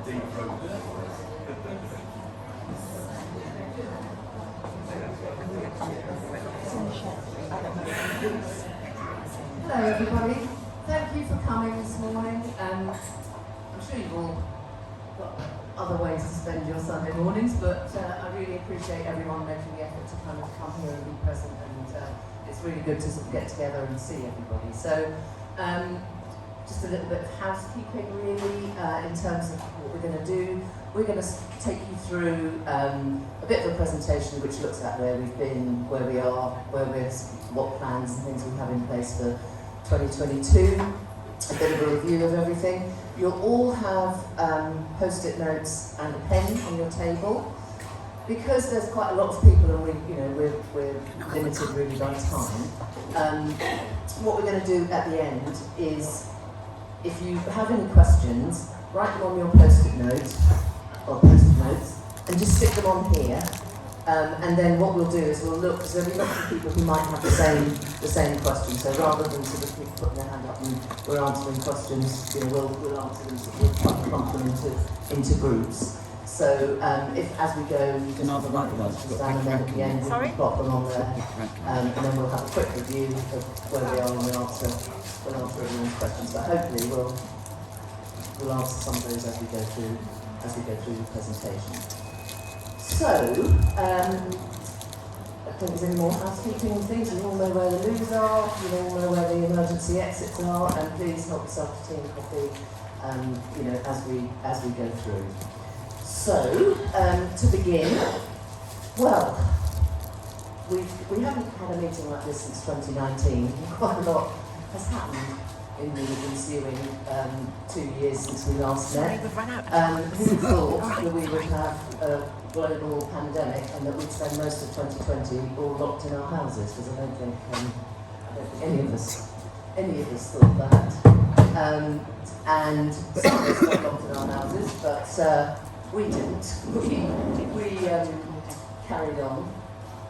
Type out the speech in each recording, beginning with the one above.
Hello everybody, thank you for coming this morning. I'm sure you've all got other ways to spend your Sunday mornings, but I really appreciate everyone making the effort to kind of come here and be present, and it's really good to sort of get together and see everybody. So just a little bit of housekeeping really in terms of what we're going to do. We're going to take you through a bit of a presentation which looks at where we've been, where we are, what plans and things we have in place for 2022, a bit of a review of everything. You'll all have post-it notes and a pen on your table. Because there's quite a lot of people and we're limited really by time, what we're going to do at the end is, if you have any questions, write them on your post-it notes, and just stick them on here. And then what we'll do is we'll look, because there'll be lots of people who might have the same question. So rather than sort of people putting their hand up and we're answering questions, we'll answer them, we'll clump them into groups. So if as we go, you just have write the questions down, and then at the end we'll plot them on there, and then we'll have a quick review of where we are and we'll answer everyone's questions. But hopefully we'll answer some of those as we go through the presentation. So, I don't think there's any more housekeeping things. You all know where the loos are, you all know where the emergency exits are, and please help yourself to tea and coffee, as we go through. So, to begin, well, we haven't had a meeting like this since 2019. Quite a lot has happened in the ensuing 2 years since we last met. Who thought that we would have a global pandemic and that we'd spend most of 2020 all locked in our houses? Because I don't think any of us thought that. And some of us got locked in our houses, but we didn't. We carried on.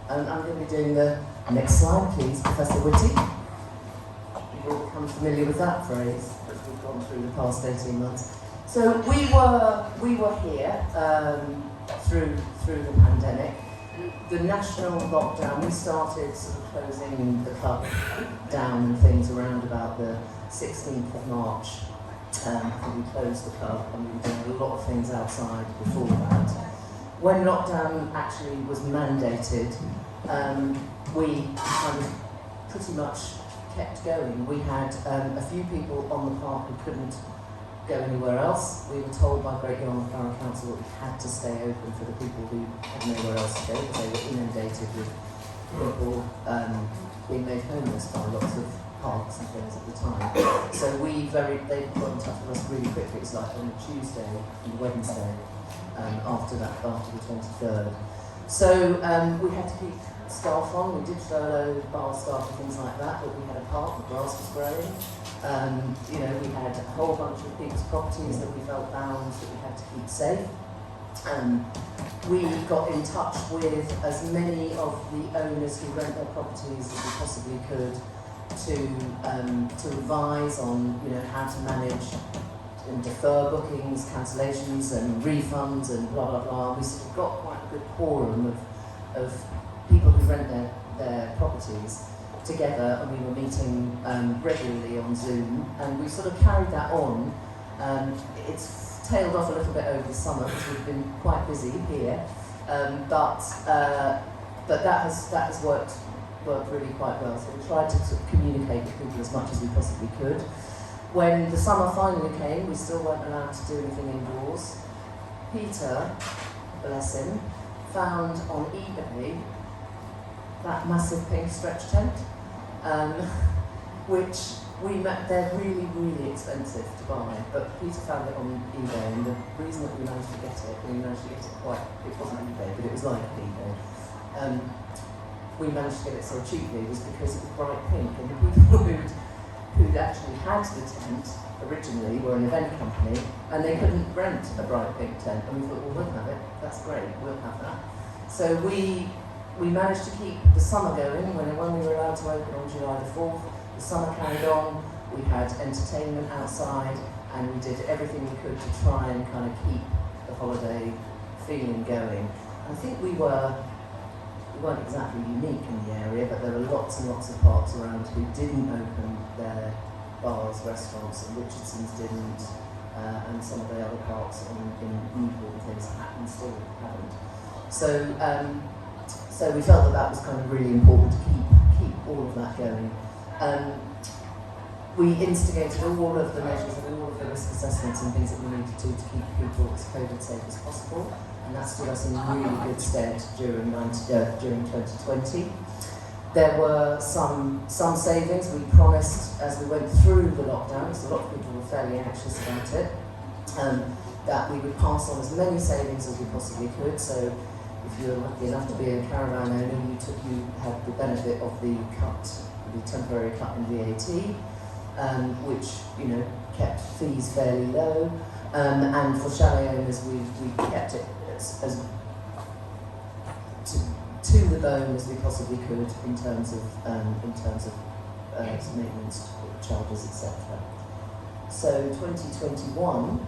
I'm going to be doing the next slide, please, Professor Whitty. You've all become familiar with that phrase as we've gone through the past 18 months. So we were here through the pandemic. The national lockdown, we started sort of closing the club down and things around about the 16th of March. We closed the club and we were doing a lot of things outside before that. When lockdown actually was mandated, we kind of pretty much kept going. We had a few people on the park who couldn't go anywhere else. We were told by Great Yarmouth Borough Council that we had to stay open for the people who had nowhere else to go, because they were inundated with people being made homeless by lots of parks and things at the time. So they got in touch with us really quickly. It's like on a Tuesday and Wednesday after the 23rd. So we had to keep staff on. We did furlough bar staff and things like that, but we had a park, the grass was growing. We had a whole bunch of people's properties that we felt bound that we had to keep safe. We got in touch with as many of the owners who rent their properties as we possibly could to advise on how to manage and defer bookings, cancellations and refunds and blah blah blah. We sort of got quite a good quorum of people who rent their properties together, and we were meeting regularly on Zoom, and we sort of carried that on. It's tailed off a little bit over the summer because we've been quite busy here, but that has worked really quite well. So we tried to sort of communicate with people as much as we possibly could. When the summer finally came, we still weren't allowed to do anything indoors. Peter, bless him, found on eBay that massive pink stretch tent, which they're really, really expensive to buy, but Peter found it on eBay, and the reason that we managed to get it it wasn't eBay, but it was like eBay. We managed to get it so cheaply was because it was bright pink, and the people who'd actually had the tent originally were an event company, and they couldn't rent a bright pink tent, and we thought, well, we'll have it, that's great, we'll have that. So we managed to keep the summer going. When we were allowed to open on July the 4th, the summer carried on. We had entertainment outside, and we did everything we could to try and kind of keep the holiday feeling going. I think we weren't exactly unique in the area, but there were lots and lots of parks around who didn't open their bars, restaurants, and Richardson's didn't, and some of the other parks in Newport and things happened, still haven't. So we felt that was kind of really important to keep all of that going. We instigated all of the measures and all of the risk assessments and things that we needed to keep people as COVID safe as possible, and that stood us in really good stead during 2020. There were some savings. We promised as we went through the lockdown, because a lot of people were fairly anxious about it, that we would pass on as many savings as we possibly could. So if you were lucky enough to be a caravan owner, you had the benefit of the temporary cut in VAT, which kept fees fairly low, and for chalet owners we kept it as to the bone as we possibly could in terms of maintenance charges, etc. So 2021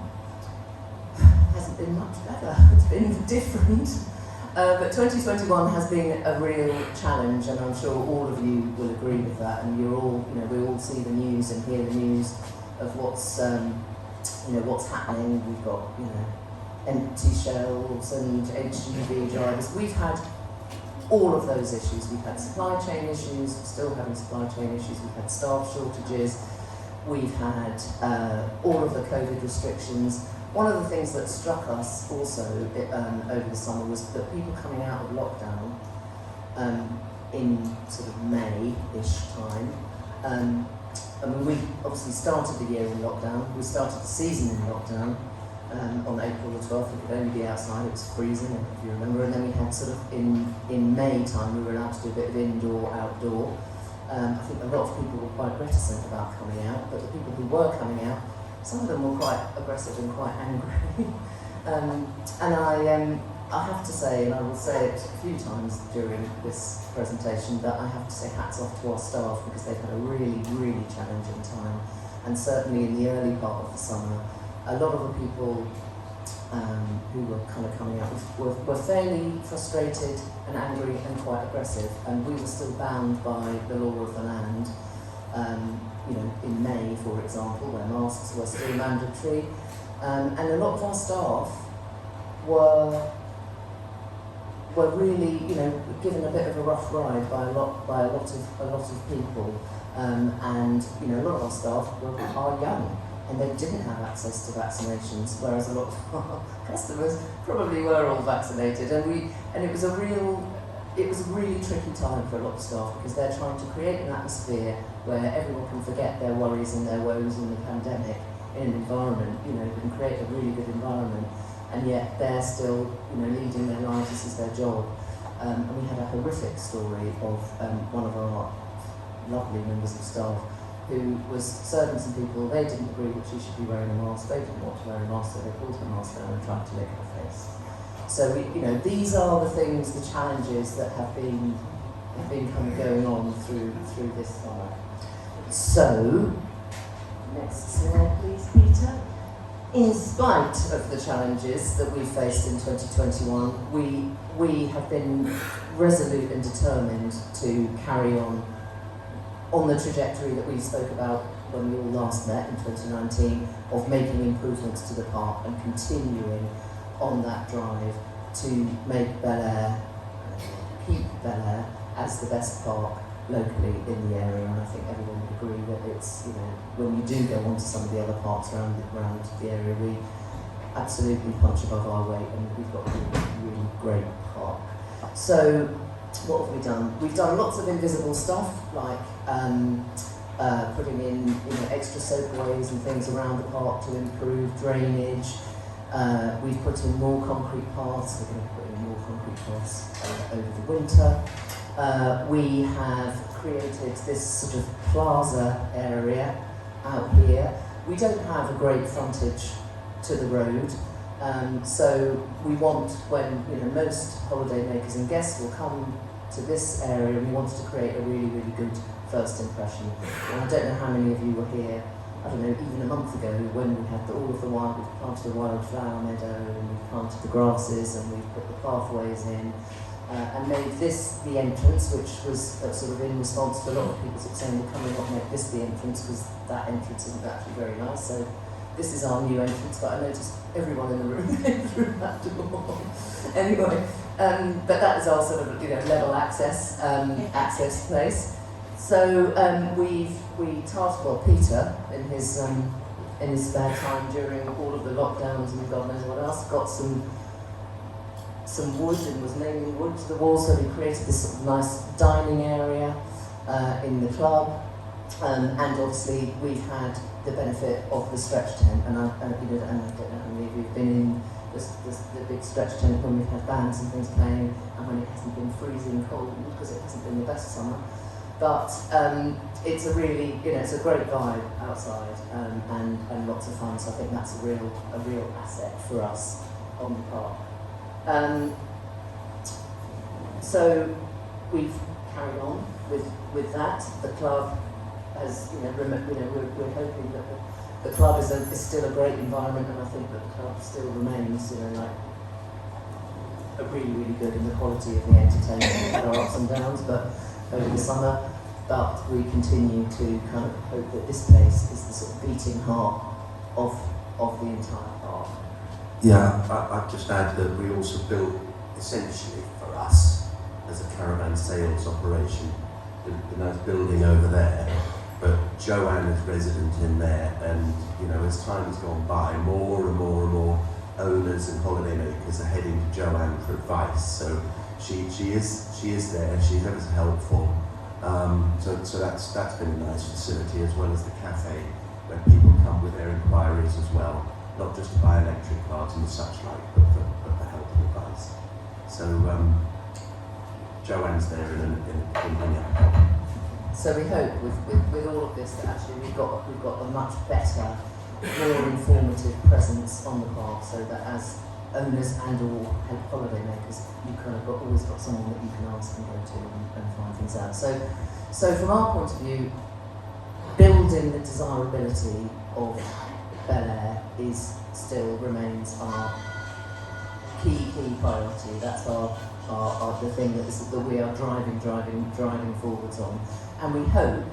hasn't been much better. It's been different. But 2021 has been a real challenge, and I'm sure all of you will agree with that. And we all see the news and hear the news of what's happening. We've got, empty shelves and HGV drivers. We've had all of those issues. We've had supply chain issues, still having supply chain issues. We've had staff shortages. We've had all of the COVID restrictions. One of the things that struck us also over the summer was that people coming out of lockdown in sort of May-ish time. We obviously started the year in lockdown. We started the season in lockdown on April the 12th. We could only be outside, it was freezing, if you remember. And then we had sort of in May time, we were allowed to do a bit of indoor, outdoor. I think a lot of people were quite reticent about coming out, but the people who were coming out, some of them were quite aggressive and quite angry. And I have to say, and I will say it a few times during this presentation, that I have to say hats off to our staff, because they've had a really, really challenging time. And certainly in the early part of the summer, a lot of the people who were kind of coming out were fairly frustrated and angry and quite aggressive, and we were still bound by the law of the land. In May, for example, where masks were still mandatory, and a lot of our staff were really, given a bit of a rough ride by a lot of people, and a lot of our staff are young, and they didn't have access to vaccinations, whereas a lot of our customers probably were all vaccinated, and it was a really tricky time for a lot of staff, because they're trying to create an atmosphere where everyone can forget their worries and their woes in the pandemic in an environment, and create a really good environment, and yet they're still, leading their lives. This is their job. And we had a horrific story of one of our lovely members of staff who was serving some people. They didn't agree that she should be wearing a mask. They didn't want to wear a mask, so they pulled her mask down and tried to lick her face. So these are the things, the challenges that have been kind of going on through this summer. So, next slide please, Peter. In spite of the challenges that we faced in 2021, we have been resolute and determined to carry on the trajectory that we spoke about when we all last met in 2019, of making improvements to the park and continuing on that drive to make Belle Aire, keep Belle Aire as the best park locally in the area. And I think everyone would agree that it's, when you do go on to some of the other parks around the area, we absolutely punch above our weight, and we've got a really great park. So what have we done? We've done lots of invisible stuff, like putting in extra soakways and things around the park to improve drainage. We've put in more concrete paths. We're going to put in more concrete paths over the winter. We have created this sort of plaza area out here. We don't have a great frontage to the road, so we want, when most holidaymakers and guests will come to this area, we wanted to create a really, really good first impression. And I don't know how many of you were here I don't know, even a month ago when we had all of the wild, we've planted a wildflower meadow and we've planted the grasses and we've put the pathways in and made this the entrance, which was sort of in response to a lot of people sort of saying, well, can we not make this the entrance because that entrance isn't actually very nice. So this is our new entrance, but I noticed everyone in the room came through that door. Anyway, but that is our sort of level access access place. So we tasked Peter in his spare time during all of the lockdowns and God knows what else, got some wood and was nailing wood to the walls, so we created this sort of nice dining area in the club, and obviously we've had the benefit of the stretch tent, and I don't know how many of you have been in the big stretch tent when we've had bands and things playing, and when it hasn't been freezing cold because it hasn't been the best summer. But it's a really, it's a great vibe outside and lots of fun. So I think that's a real asset for us on the park. So we've carried on with that. The club has, we're hoping that the club is still a great environment, and I think that the club still remains, like a really good in the quality of the entertainment. There are ups and downs, but over the summer, but we continue to kind of hope that this place is the sort of beating heart of the entire park. Yeah, I'd just add that we also built, essentially for us, as a caravan sales operation, the nice building over there, but Joanne is resident in there, and as time has gone by, more and more owners and holidaymakers are heading to Joanne for advice. So she is there. She's ever so helpful. So that's been a nice facility, as well as the cafe, where people come with their inquiries as well, not just to buy electric cars and such like, but for help and advice. So Joanne's there in Minneapolis. So we hope with all of this that actually we've got a much better, more informative presence on the park, so that as owners and or holidaymakers, you kind of always got someone that you can ask and go to and find things out. So from our point of view, building the desirability of Belle Aire still remains our key priority. That's the thing that we are driving forwards on, and we hope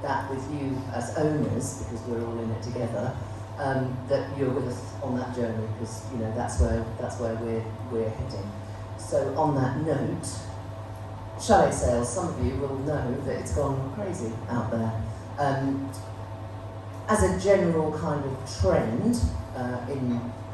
that with you as owners, because we're all in it together, that you're with us on that journey, because that's where we're heading. So on that note, chalet sales, some of you will know that it's gone crazy out there. As a general kind of trend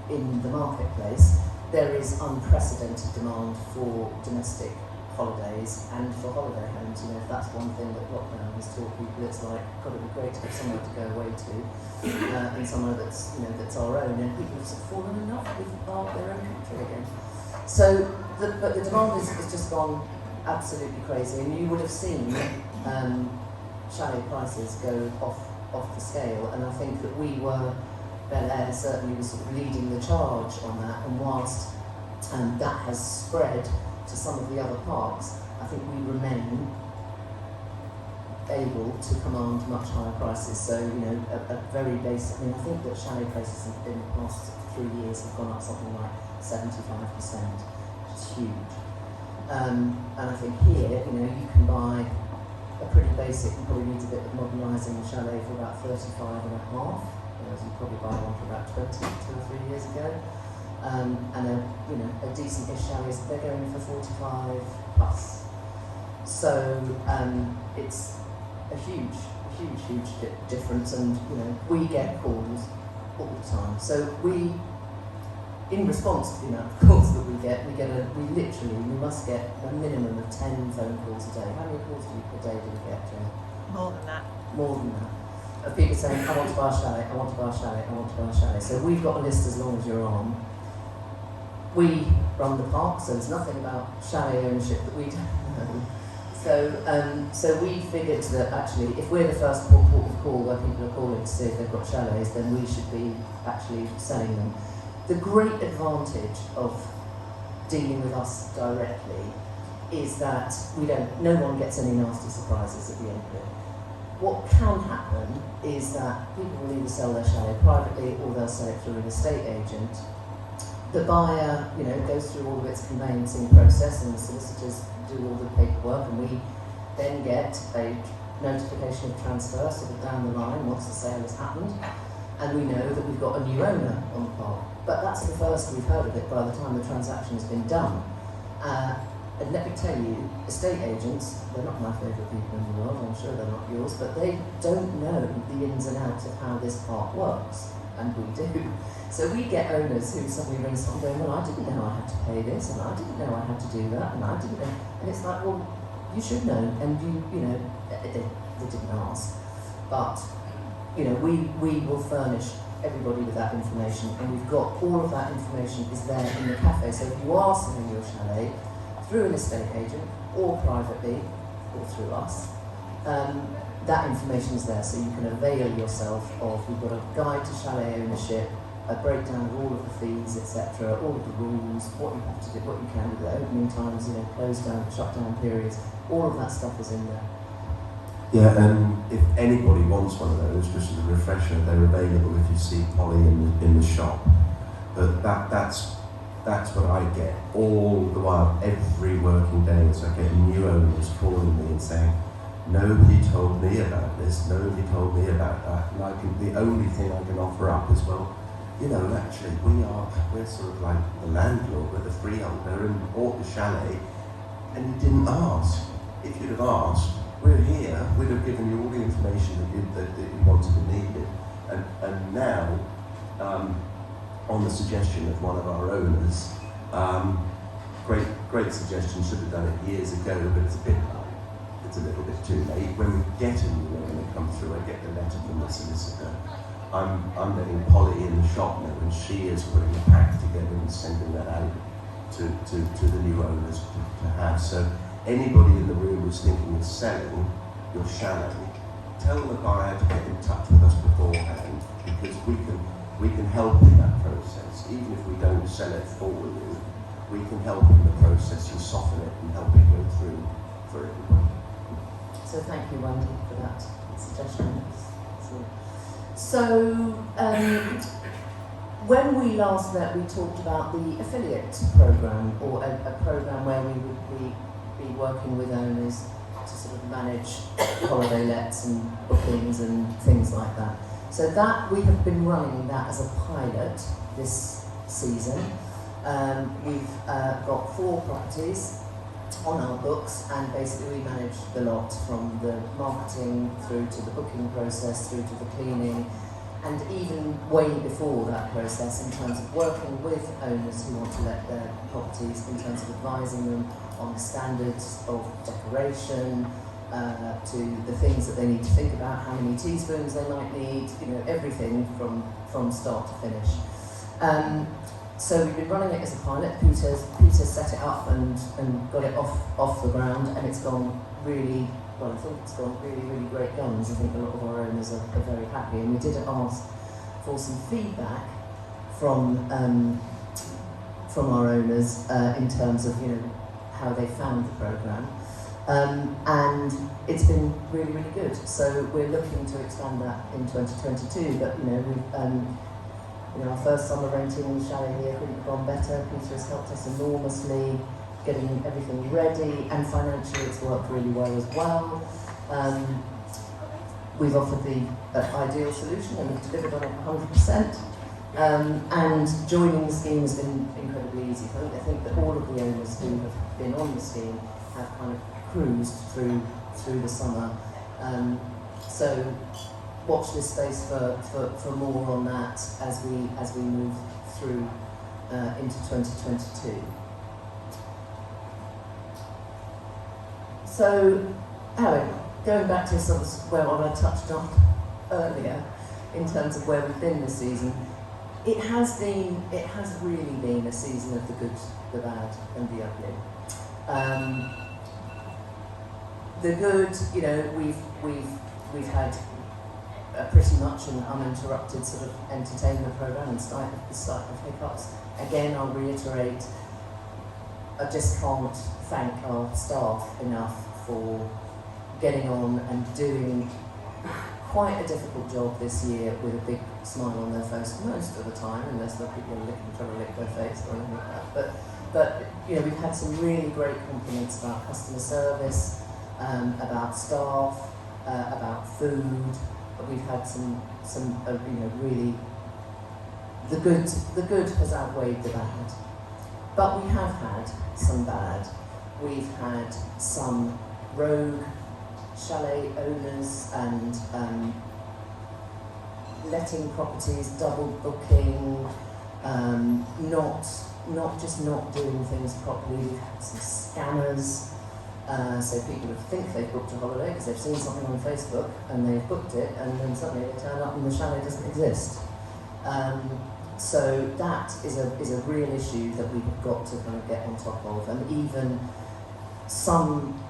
in the marketplace, there is unprecedented demand for domestic holidays and for holiday homes. If that's one thing that lockdown has taught people, it's like, God, it'd be great to have somewhere to go away to, and somewhere that's our own, and people have sort of fallen in love with their own country again. So, but the demand has just gone absolutely crazy, and you would have seen chalet prices go off the scale, and I think that Belle Aire certainly was sort of leading the charge on that, and whilst that has spread to some of the other parks, I think we remain able to command much higher prices. So, a very basic, I think that chalet prices in the past 3 years have gone up something like 75%, which is huge. And I think here, you can buy a pretty basic, you probably need a bit of modernising chalet for about 35 and a half, whereas you probably buy one for about 20, 2 or 3 years ago. And a decent-ish chalet, they're going for 45 plus. So it's a huge difference, and we get calls all the time. So in response to the amount of calls that we must get a minimum of 10 phone calls a day. How many calls per day do we get, Jane? More than that. More than that. Of people saying, I want to buy a chalet, I want to buy a chalet, I want to buy a chalet. So we've got a list as long as you're on. We run the park, so there's nothing about chalet ownership that we don't know. So we figured that actually, if we're the first port of call where people are calling to see if they've got chalets, then we should be actually selling them. The great advantage of dealing with us directly is that no one gets any nasty surprises at the end of it. what can happen is that people will either sell their chalet privately or they'll sell it through an estate agent. The buyer, goes through all of its conveyancing process, and the solicitors do all the paperwork, and we then get a notification of transfer sort of down the line once the sale has happened, and we know that we've got a new owner on the park. But that's the first we've heard of it by the time the transaction has been done. And let me tell you, estate agents, they're not my favourite people in the world, I'm sure they're not yours, but they don't know the ins and outs of how this park works, and we do. So we get owners who suddenly ring us up going, well, I didn't know I had to pay this, and I didn't know I had to do that, and I didn't know. And it's like, well, you should know, and they didn't ask. But, we will furnish everybody with that information, and we've got all of that information is there in the cafe. So if you are selling your chalet through an estate agent or privately or through us, that information is there, so you can avail yourself of. We've got a guide to chalet ownership, a breakdown of all of the fees, etc., all of the rules, what you have to do, what you can do, the opening times, close down, shut down periods, all of that stuff is in there. Yeah, and if anybody wants one of those, just as a refresher, they're available if you see Polly in the shop. But that's what I get all the while, every working day. So I get new owners calling me and saying, nobody told me about this, nobody told me about that. And the only thing I can offer up is, well, actually we're sort of like the landlord, we're the freeholder, and bought the chalet, and you didn't ask. If you'd have asked, we're here, we'd have given you all the information that you wanted and needed. And now, on the suggestion of one of our owners, great suggestion, should have done it years ago, but it's a little bit too late. When we get a new owner come through, I get the letter from the solicitor. I'm letting Polly in the shop now, and she is putting a pack together and sending that out to the new owners to have. So anybody in the room who's thinking of selling your chalet, tell the buyer to get in touch with us beforehand, because we can help in that process. Even if we don't sell it for you, we can help in the process and soften it and help it go through for everybody. So thank you, Wendy, for that suggestion. So when we last met, we talked about the affiliate program, or a program where we would be working with owners to sort of manage holiday lets and bookings and things like that. So that we have been running that as a pilot this season. We've got 4 properties on our books, and basically we manage the lot from the marketing through to the booking process, through to the cleaning, and even way before that process in terms of working with owners who want to let their properties, in terms of advising them on the standards of decoration, to the things that they need to think about, how many teaspoons they might need, everything from start to finish. So we've been running it as a pilot. Peter's set it up and got it off the ground, and it's gone really well. I think it's gone really great guns. I think a lot of our owners are very happy, and we did ask for some feedback from our owners in terms of how they found the programme, and it's been really good. So we're looking to expand that in 2022. But we've our first summer renting chalet here couldn't have gone better. Peter has helped us enormously getting everything ready, and financially it's worked really well as well. We've offered the ideal solution and we've delivered on it 100%. And joining the scheme has been incredibly easy. I think that all of the owners who have been on the scheme have kind of cruised through the summer. So watch this space for more on that as we move through into 2022. So, Alan, going back to sort of what I touched on earlier in terms of where we've been this season, it has really been a season of the good, the bad, and the ugly. The good, we've had pretty much an uninterrupted sort of entertainment programme in spite of hiccups. Again, I'll reiterate, I just can't thank our staff enough for getting on and doing quite a difficult job this year with a big smile on their face most of the time, unless the people are trying to lick their face or anything like that. But you know, we've had some really great compliments about customer service, about staff, about food. But we've had some you know, really the good has outweighed the bad. But we have had some bad. We've had some rogue chalet owners and letting properties, double booking, not doing things properly. We've had some scammers, so people would think they've booked a holiday because they've seen something on Facebook and they've booked it, and then suddenly they turn up and the chalet doesn't exist. So that is a real issue that we've got to kind of get on top of, and even some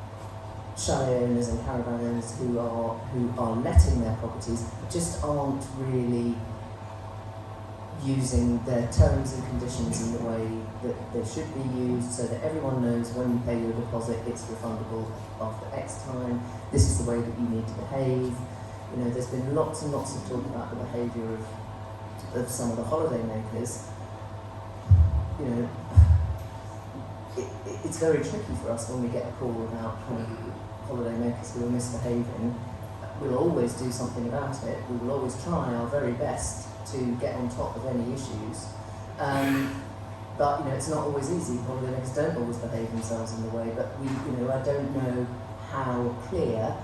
chalet owners and caravan owners who are letting their properties just aren't really using their terms and conditions in the way that they should be used, so that everyone knows when you pay your deposit it's refundable after X time. This is the way that you need to behave. You know, there's been lots and lots of talk about the behaviour of some of the holiday makers. You know, it's very tricky for us when we get a call about holiday makers who are misbehaving. We'll always do something about it. We will always try our very best to get on top of any issues. But you know, it's not always easy. Holiday makers don't always behave themselves in the way. But I don't know how clear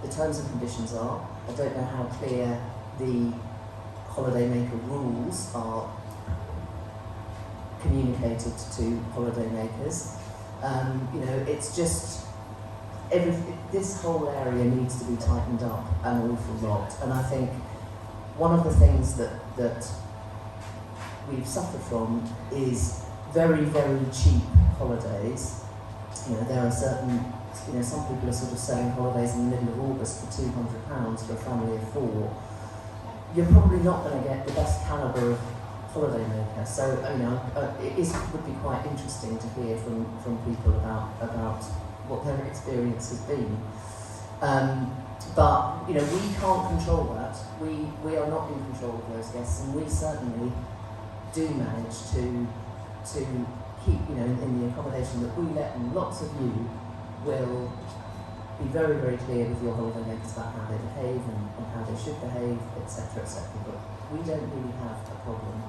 the terms and conditions are. I don't know how clear the holiday maker rules are communicated to holiday makers. You know, it's just this whole area needs to be tightened up an awful lot. And I think one of the things that we've suffered from is very, very cheap holidays. You know, there are certain, you know, some people are sort of selling holidays in the middle of August for £200 for a family of 4. You're probably not going to get the best calibre of holiday maker. So, you know, would be quite interesting to hear from people about what their experience has been. But, you know, we can't control that. We are not in control of those guests, and we certainly do manage to keep, you know, in the accommodation that we let, and lots of you will be very, very clear with your holiday makers about how they behave and how they should behave, etc., etc. But we don't really have a problem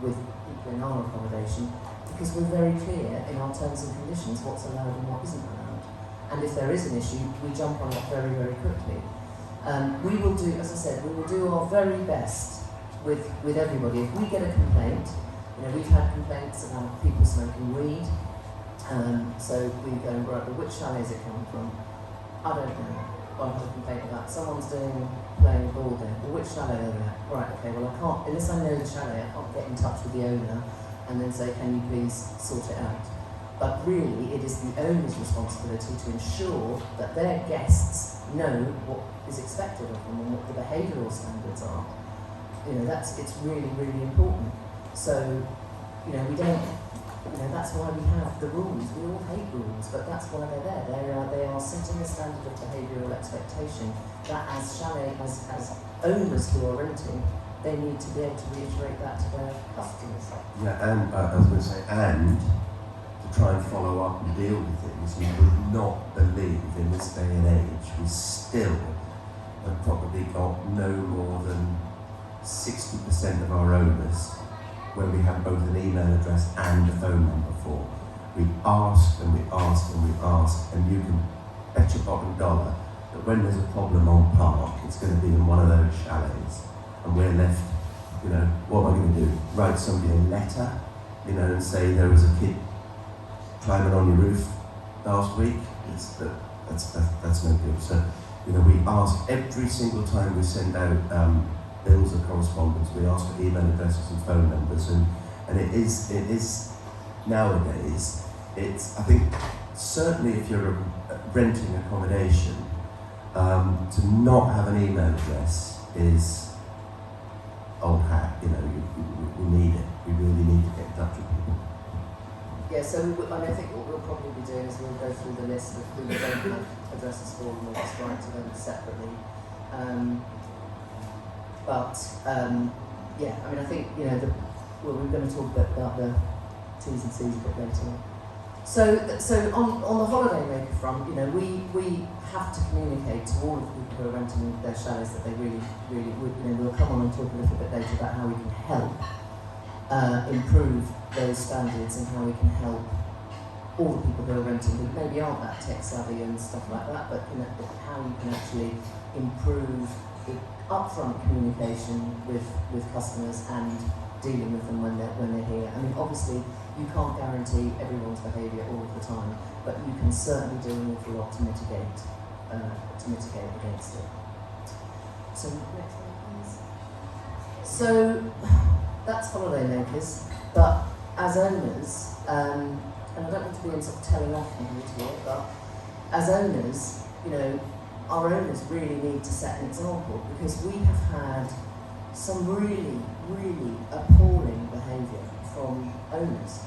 with people in our accommodation, because we're very clear in our terms and conditions what's allowed and what isn't allowed. And if there is an issue, we jump on it very, very quickly. We will do, as I said, we will do our very best with everybody. If we get a complaint, you know, we've had complaints about people smoking weed. So we go, right, well, which chalet is it coming from? I don't know. I've had a complaint about someone's playing ball there. Well, which chalet are they at? Right, okay, well I can't, unless I know the chalet, I can't get in touch with the owner and then say, can you please sort it out? But really, it is the owner's responsibility to ensure that their guests know what is expected of them and what the behavioural standards are. You know, it's really, really important. So, you know, we don't, you know, that's why we have the rules. We all hate rules, but that's why they're there. They are setting a standard of behavioural expectation that as owners who are renting, they need to be able to reiterate that to their customers. Yeah, and I was going to say, and to try and follow up and deal with things, you would not believe in this day and age, we still have probably got no more than 60% of our owners where we have both an email address and a phone number for. We ask and we ask and we ask, and you can bet your bottom dollar that when there's a problem on park, it's going to be in one of those chalets, and we're left, you know, what am I going to do? Write somebody a letter, you know, and say there was a kid climbing on your roof last week? That's no good. So, you know, we ask every single time we send out bills of correspondence, we ask for email addresses and phone numbers, and it is nowadays, I think certainly if you're renting accommodation, to not have an email address is old hat. You know, we need it. We really need to get in touch with people. Yeah, so I think what we'll probably be doing is we'll go through the list of who we don't have addresses for, and we'll just write to them separately. Yeah, I mean, I think, you know, we're going to talk a bit about the T's and C's a bit later on. So on the holidaymaker front, you know, we have to communicate to all of the people who are renting their chalets that they really would, you know, we'll come on and talk a little bit later about how we can help improve those standards and how we can help all the people who are renting who maybe aren't that tech savvy and stuff like that, but you know, how you can actually improve the upfront communication with customers and dealing with them when they're here. I mean, obviously, you can't guarantee everyone's behaviour all of the time, but you can certainly do an awful lot to mitigate against it. So next one, please. So that's holidaymakers, but as owners, and I don't want to be in sort of telling off mood here, but as owners, you know, our owners really need to set an example, because we have had some really appalling behaviour from owners.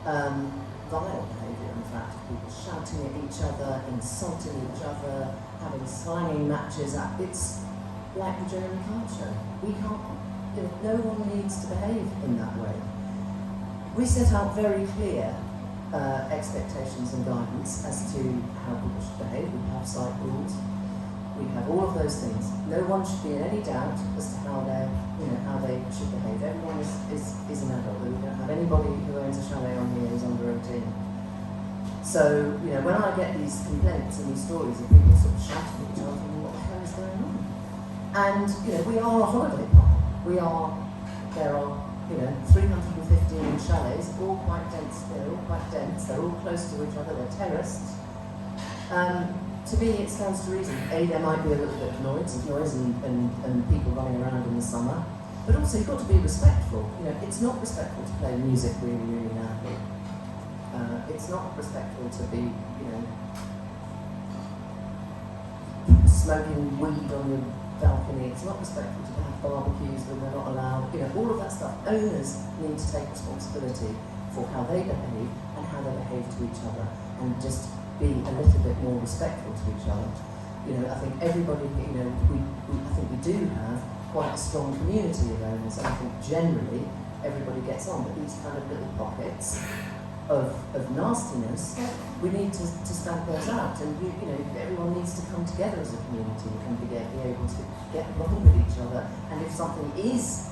Vile behaviour, in fact, people shouting at each other, insulting each other, having slanging matches. It's like the German car show. We can't, you know, no one needs to behave in that way. We set out very clear expectations and guidance as to how people should behave. We have site rules. We have all of those things. No one should be in any doubt as to how they should behave. Everyone is an adult. We don't have anybody who owns a chalet on here who's under 18. So, you know, when I get these complaints and these stories of people sort of shouting at each other, thinking, what the hell is going on? And, you know, we are a holiday park. There are, you know, 315 chalets, all quite dense, they're all close to each other, they're terraced. To me, it stands to reason. A, there might be a little bit of noise and people running around in the summer, but also you've got to be respectful. You know, it's not respectful to play music really loudly. It's not respectful to be, you know, smoking weed on your balcony. It's not respectful to have barbecues when they're not allowed. You know, all of that stuff. Owners need to take responsibility for how they behave and how they behave to each other, and just be a little bit more respectful to each other. You know, I think everybody, you know, I think we do have quite a strong community of owners, and I think generally everybody gets on, but these kind of little pockets of nastiness, we need to stamp those out, and you know, everyone needs to come together as a community and be able to get along with each other, and if something is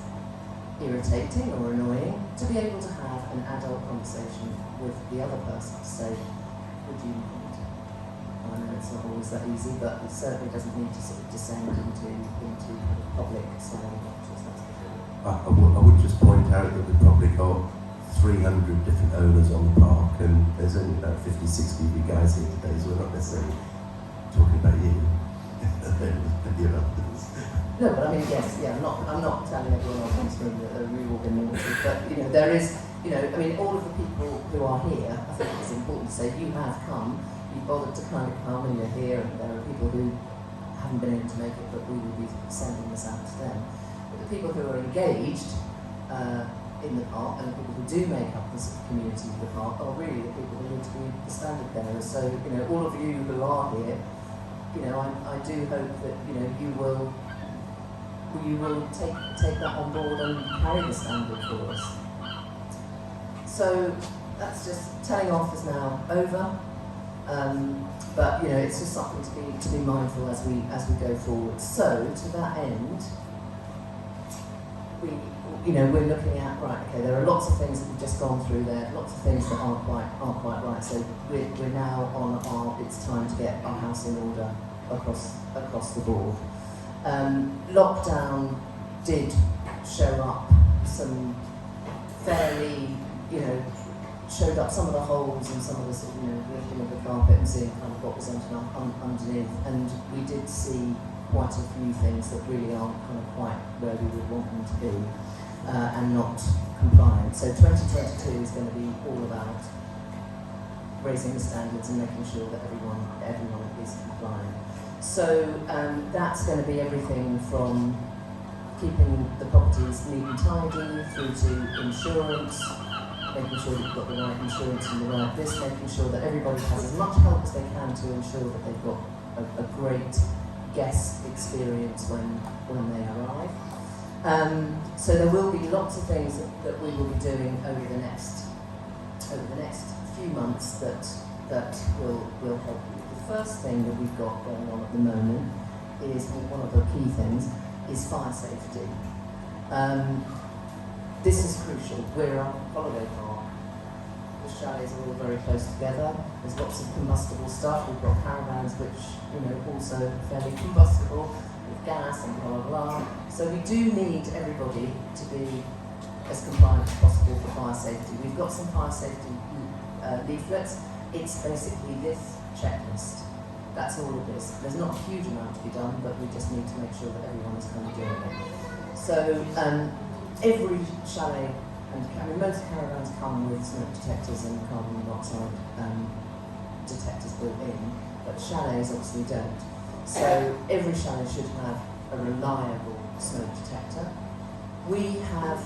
irritating or annoying, to be able to have an adult conversation with the other person to say, would you mind? I know it's not always that easy, but it certainly doesn't need to sort of descend into public slang matches. I would just point out that we've probably got 300 different owners on the park, and there's only about 50, 60 of you guys here today, so we're not necessarily talking about you. No, but I mean, yes, yeah, I'm not telling everyone else in this room that we've all been naughty, but you know, there is, you know, I mean, all of the people who are here, I think it's important to say, you have come, you've bothered to kind of come, and you're here, and there are people who haven't been able to make it, but we will be sending this out to them. But the people who are engaged in the park, and the people who do make up this community of the park, are really the people who need to be the standard bearers. So, you know, all of you who are here, you know, I do hope that, you know, you will take that on board and carry the standard for us. So that's just telling off is now over, but you know, it's just something to be mindful as we go forward. So to that end, we're looking at, right, okay, there are lots of things that we've just gone through there, lots of things that aren't quite right. So we're now on it's time to get our house in order across the board. Lockdown did show up some fairly, you know, showed up some of the holes and some of the sort of, you know, lifting of the carpet and seeing kind of what was underneath, and we did see quite a few things that really aren't kind of quite where we would want them to be, and not compliant. So 2022 is going to be all about raising the standards and making sure that everyone is compliant. So that's going to be everything from keeping the properties neat and tidy through to insurance, making sure that you've got the right insurance and the right making sure that everybody has as much help as they can to ensure that they've got a great guest experience when they arrive. So there will be lots of things that we will be doing over the next few months that will help you. The first thing that we've got going on at the moment is, one of the key things, is fire safety. This is crucial. We're a holiday park. The chalets are all very close together. There's lots of combustible stuff. We've got caravans which, also fairly combustible, with gas and blah, blah, blah. So we do need everybody to be as compliant as possible for fire safety. We've got some fire safety leaflets. It's basically this checklist. That's all it is. There's not a huge amount to be done, but we just need to make sure that everyone is kind of doing it. So every chalet, and most caravans come with smoke detectors and carbon monoxide detectors built in, but chalets obviously don't. So every chalet should have a reliable smoke detector. We have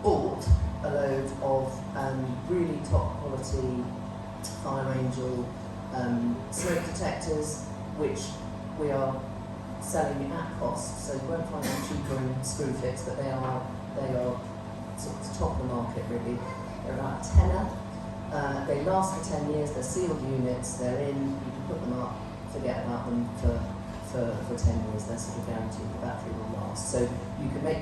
bought a load of really top quality Fire Angel smoke detectors, which we are selling at cost, so you won't find them cheaper in Screwfix, but they are sort of top of the market really. They're about a tenner. They last for 10 years, they're sealed units, they're in, you can put them up, forget about them for 10 years, they're sort of guaranteed the battery will last. So you can avail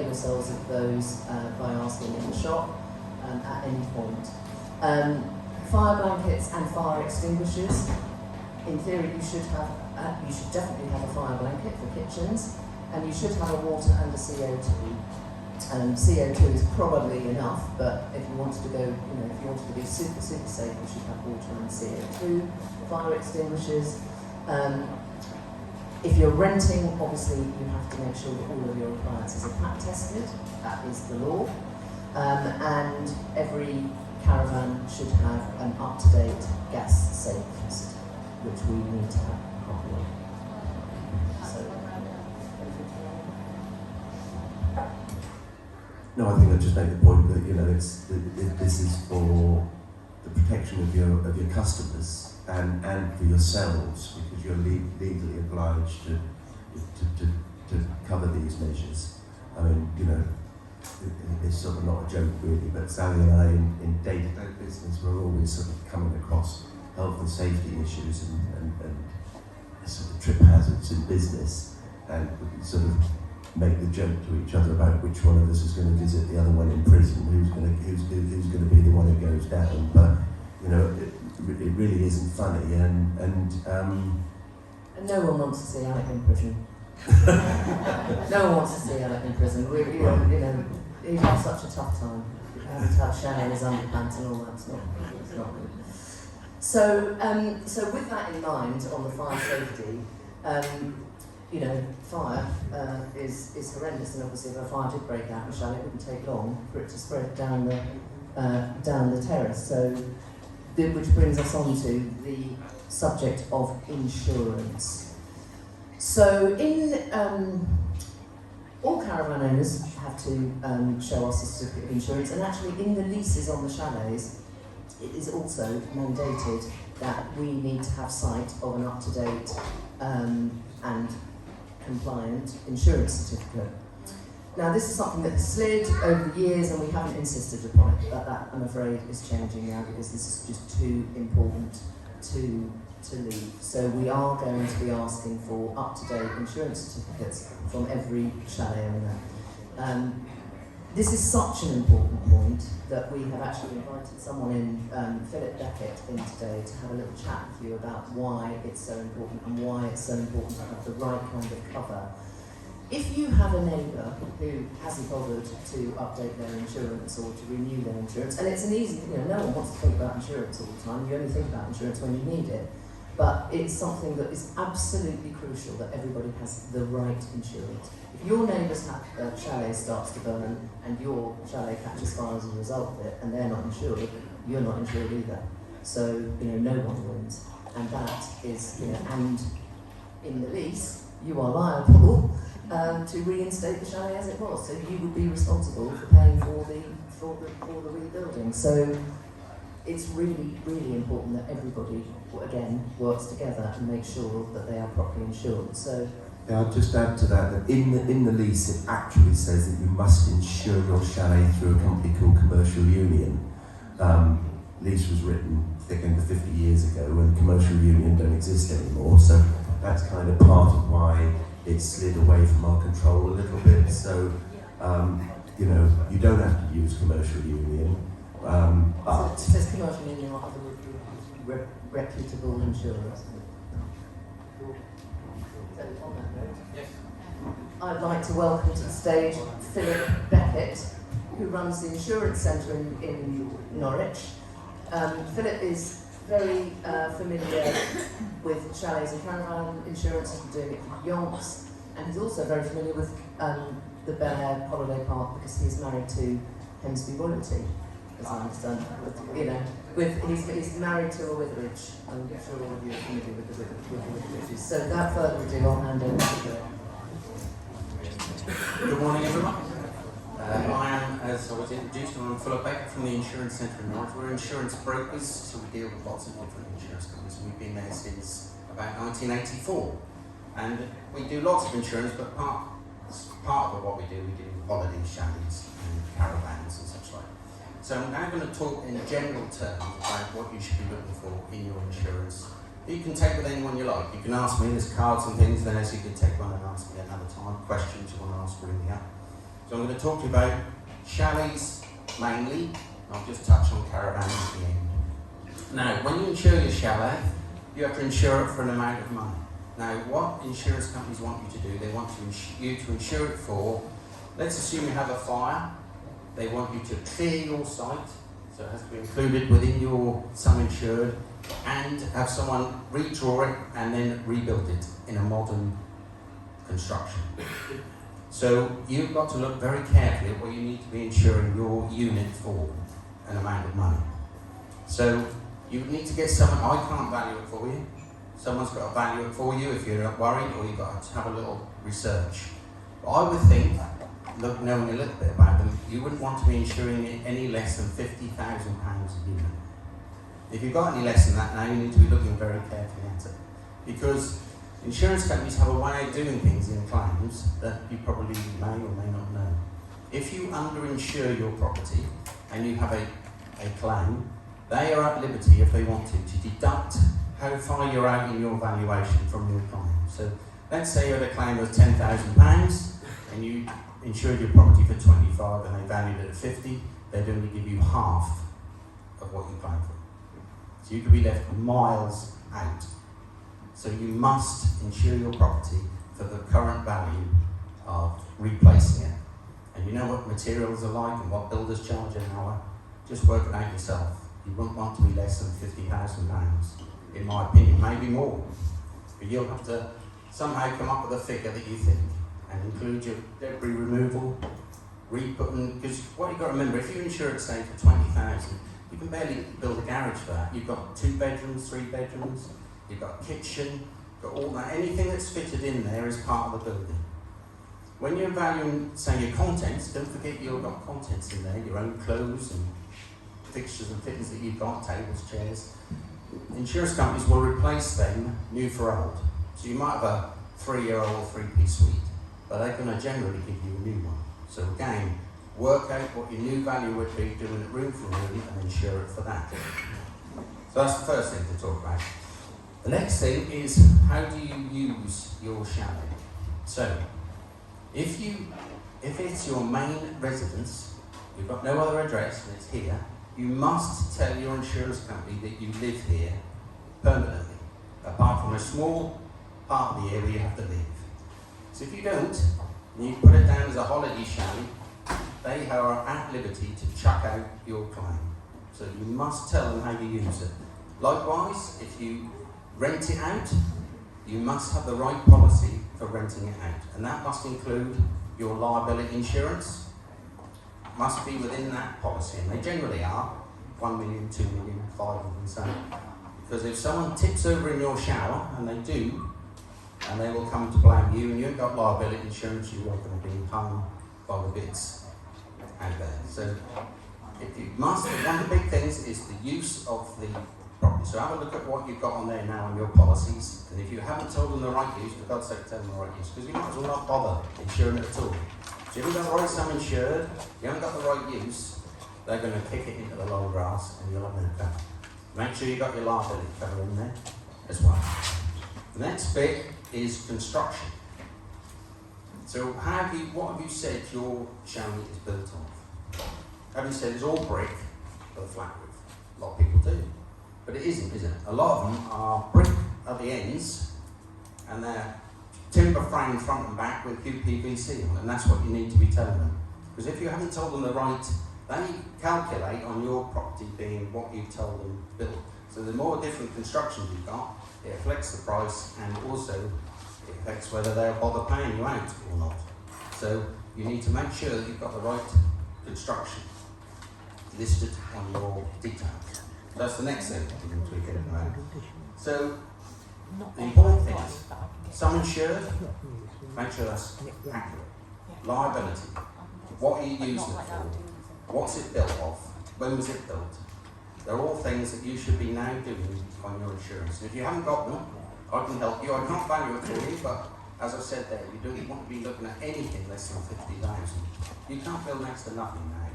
yourselves of those by asking in the shop at any point. Fire blankets and fire extinguishers. In theory, you should definitely have a fire blanket for kitchens, and you should have a water and a CO2. CO2 is probably enough, but if you wanted to go, if you wanted to be super, super safe, you should have water and CO2. Fire extinguishers. If you're renting, obviously you have to make sure that all of your appliances are pack tested. That is the law. And every caravan should have an up-to-date gas safe list, which we need to have a copy of. No, I think I just made the point that this is for the protection of your customers and for yourselves, because you're legally obliged to cover these measures. I mean, it's sort of not a joke really, but Sally and I in day-to-day business, we're always sort of coming across health and safety issues and sort of trip hazards in business, and we sort of make the joke to each other about which one of us is going to visit the other one in prison, who's going to be the one who goes down. But it really isn't funny, and no one wants to see Alec in prison. No one wants to see Alec in prison. He's had such a tough time. Having to have Shannon in his underpants and all that. It's not good. So with that in mind, on the fire safety, fire is horrendous, and obviously if a fire did break out in Shannon, it wouldn't take long for it to spread down the terrace. So, which brings us on to the subject of insurance. So all caravan owners have to show us a certificate of insurance, and actually in the leases on the chalets, it is also mandated that we need to have sight of an up-to-date and compliant insurance certificate. Now, this is something that has slid over the years, and we haven't insisted upon it, but that, I'm afraid, is changing now, because this is just too important to leave. So we are going to be asking for up-to-date insurance certificates from every chalet owner. This is such an important point that we have actually invited someone in, Philip Beckett, in today to have a little chat with you about why it's so important and why it's so important to have the right kind of cover. If you have a neighbour who hasn't bothered to update their insurance or to renew their insurance, and it's an easy thing, no one wants to think about insurance all the time, you only think about insurance when you need it, but it's something that is absolutely crucial that everybody has the right insurance. If your neighbour's chalet starts to burn and your chalet catches fire as a result of it and they're not insured, you're not insured either. So, no one wins. And that is, and in the lease, you are liable to reinstate the chalet as it was. So you would be responsible for paying for the rebuilding. So it's really, really important that everybody, again, works together and makes sure that they are properly insured. So, yeah, I'll just add to that in the lease it actually says that you must insure your chalet through a company called Commercial Union. Lease was written, I think, over 50 years ago, and Commercial Union don't exist anymore, so that's kind of part of why it slid away from our control a little bit. So, you know, you don't have to use Commercial Union, but... it says Commercial Union or other reputable insurers. Yes. I'd like to welcome to the stage Philip Beckett, who runs the Insurance Centre in Norwich. Philip is very familiar with chalets and caravan insurance. He's been doing it for yonks, and he's also very familiar with the Belle Aire holiday park because he's married to Hemsby royalty, as I understand. He's married to a Witheridge. I'm sure all of you are familiar with the Witheridges. So without further ado, I'll hand over to Philip. Good morning, everyone. I am, as I was introduced, I'm Philip Beckett from the Insurance Centre in Norwich. We're insurance brokers, so we deal with lots of different insurance companies. We've been there since about 1984. And we do lots of insurance, but part of what we do holiday chalets and caravans and such like. So I'm now going to talk in general terms about what you should be looking for in your insurance. You can take with anyone you like. You can ask me, there's cards and things, then as you can take one and ask me another time. Questions you want to ask, ring me up. So I'm going to talk to you about chalets mainly. I'll just touch on caravans at the end. Now, when you insure your chalet, you have to insure it for an amount of money. Now, what insurance companies want you to do, they want you to insure it for, let's assume you have a fire, they want you to clear your site, so it has to be included within your sum insured, and have someone redraw it and then rebuild it in a modern construction. So you've got to look very carefully at what you need to be insuring your unit for an amount of money. So you need to get someone, I can't value it for you. Someone's got to value it for you if you're not worried, or you've got to have a little research. But I would think, knowing a little bit about them, you wouldn't want to be insuring it any less than £50,000 a unit. If you've got any less than that now, you need to be looking very carefully at it. Because insurance companies have a way of doing things in claims that you probably may or may not know. If you underinsure your property and you have a claim, they are at liberty, if they want to deduct how far you're out in your valuation from your claim. So let's say you had a claim of £10,000 and you insured your property for 25 and they valued it at 50, they'd only give you half of what you claimed for. So you could be left miles out. So you must insure your property for the current value of replacing it. And you know what materials are like and what builders charge an hour? Just work it out yourself. You wouldn't want to be less than £50,000, in my opinion, maybe more. But you'll have to somehow come up with a figure that you think and include your debris removal, re-putting, because what you've got to remember, if you insure it, say, for £20,000, you can barely build a garage for that. You've got 2 bedrooms, 3 bedrooms, you've got a kitchen, got all that. Anything that's fitted in there is part of the building. When you're valuing, say, your contents, don't forget you've got contents in there, your own clothes and fixtures and fittings that you've got, tables, chairs. Insurance companies will replace them new for old. So you might have a 3-year-old 3-piece suite, but they're going to generally give you a new one. So again, work out what your new value would be, doing it room for room, and insure it for that. So that's the first thing to talk about. The next thing is, how do you use your chalet? So, if it's your main residence, you've got no other address and it's here, you must tell your insurance company that you live here permanently, apart from a small part of the year where you have to live. So if you don't, and you put it down as a holiday chalet, they are at liberty to chuck out your claim. So you must tell them how you use it. Likewise, if you rent it out, you must have the right policy for renting it out. And that must include your liability insurance, must be within that policy. And they generally are 1 million, 2 million, 5 million, so. Because if someone tips over in your shower, and they do, and they will come to blame you, and you haven't got liability insurance, you are going to be hung by the bits out there. So if you must, one of the big things is the use of the property. So have a look at what you've got on there now in your policies, and if you haven't told them the right use, for God's sake, tell them the right use, because you might as well not bother insuring it at all. If you haven't got the right sum insured, you haven't got the right use, they're going to kick it into the long grass and you'll have no cover. Make sure you've got your liability cover in there as well. The next bit is construction. So what have you said your chalet is built of? Have you said it's all brick with a flat roof? A lot of people do. But it isn't, is it? A lot of them are brick at the ends and they're timber frame front and back with UPVC on it, and that's what you need to be telling them. Because if you haven't told them the right, they calculate on your property being what you've told them built. So the more different constructions you've got, it affects the price, and also it affects whether they'll bother paying you out or not. So you need to make sure that you've got the right construction listed on your details. That's the next thing we can tweak it around. So the important thing is, sum insured, make sure that's accurate. Liability, what are you using it for? What's it built of? When was it built? They're all things that you should be now doing on your insurance. If you haven't got them, I can help you. I can't value it for you, but as I said there, you don't want to be looking at anything less than 50,000. You can't build next to nothing now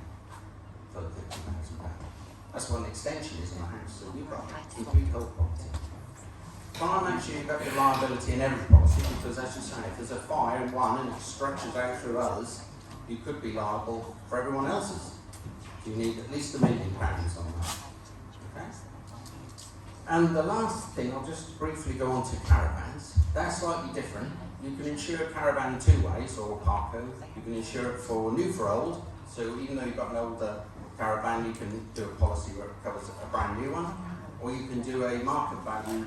for 50,000 pounds. That's what an extension is in a house. So you've got a complete whole property. Try and make sure you've got your liability in every policy, because as you say, if there's a fire in one and it stretches out through others, you could be liable for everyone else's. You need at least £1 million on that. Okay? And the last thing, I'll just briefly go on to caravans. That's slightly different. You can insure a caravan in two ways, or a park home. You can insure it for new for old, so even though you've got an older caravan, you can do a policy where it covers a brand new one, or you can do a market value,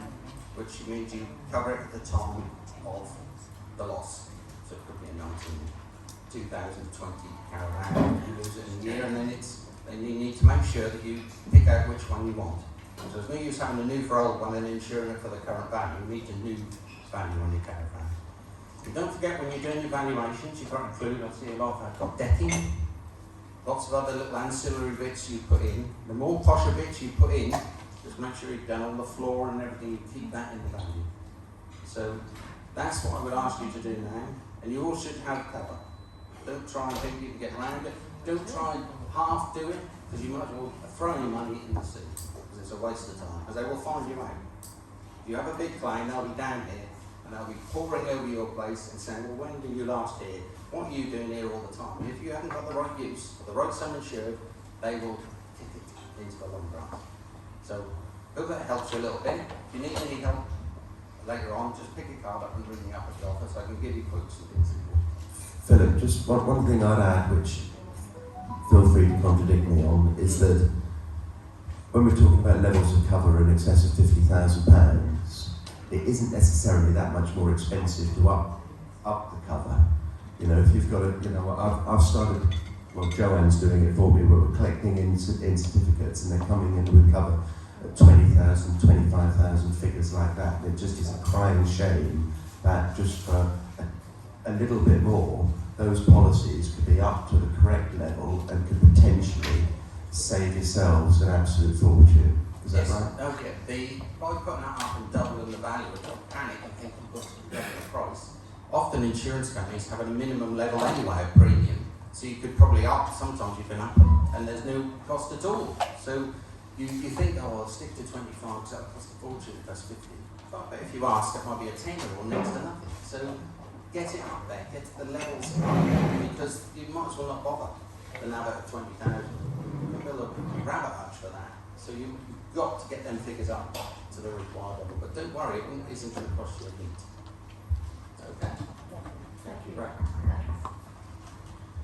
which means you cover it at the time of the loss. So it could be a 2020 caravan, you lose it in a year, and then you need to make sure that you pick out which one you want. So there's no use having a new for old one and insuring it for the current value. You need a new value on your caravan. And don't forget, when you're doing your valuations, you've got to include, I see a lot of that, got decking, lots of other little ancillary bits you put in. The more posher bits you put in, just make sure you've done all the floor and everything, you keep that in the value. So that's what I would ask you to do now. And you all should have cover. Don't try and think you can get around it. Don't try and half do it, because you might as well throw your money in the sea, because it's a waste of time, because they will find you out. If you have a big claim, they'll be down here, and they'll be pouring over your place and saying, well, when did you last here? What are you doing here all the time? And if you haven't got the right use, or the right sum insured, they will kick it into the long grass. So, hope that helps you a little bit. If you need any help later on, just pick a card up and ring me up at the office. I can give you quotes and things. Philip, just one thing I'd add, which feel free to contradict me on, is that when we're talking about levels of cover in excess of £50,000, it isn't necessarily that much more expensive to up the cover. You know, if you've got I've started, well, Joanne's doing it for me, but we're collecting in certificates, and they're coming in with cover at 20,000, 25,000, figures like that. And it just is a crying shame that just for a little bit more, those policies could be up to the correct level and could potentially save yourselves an absolute fortune. Is that right? Oh yeah. By putting that up and doubling the value, don't panic and think you've got to double the price. Often insurance companies have a minimum level anyway of premium, so you could probably up, sometimes you can up it, and there's no cost at all. So you think, oh, I'll stick to 25 because that'll cost a fortune if that's 50. But if you ask, it might be a tenner or next to nothing. So get it up there, get the levels up, because you might as well not bother than have it at 20,000. You can build a rabbit hutch for that. So you've got to get them figures up to the required level. But don't worry, it isn't going to cost you a beat. Okay. Thank you. Right.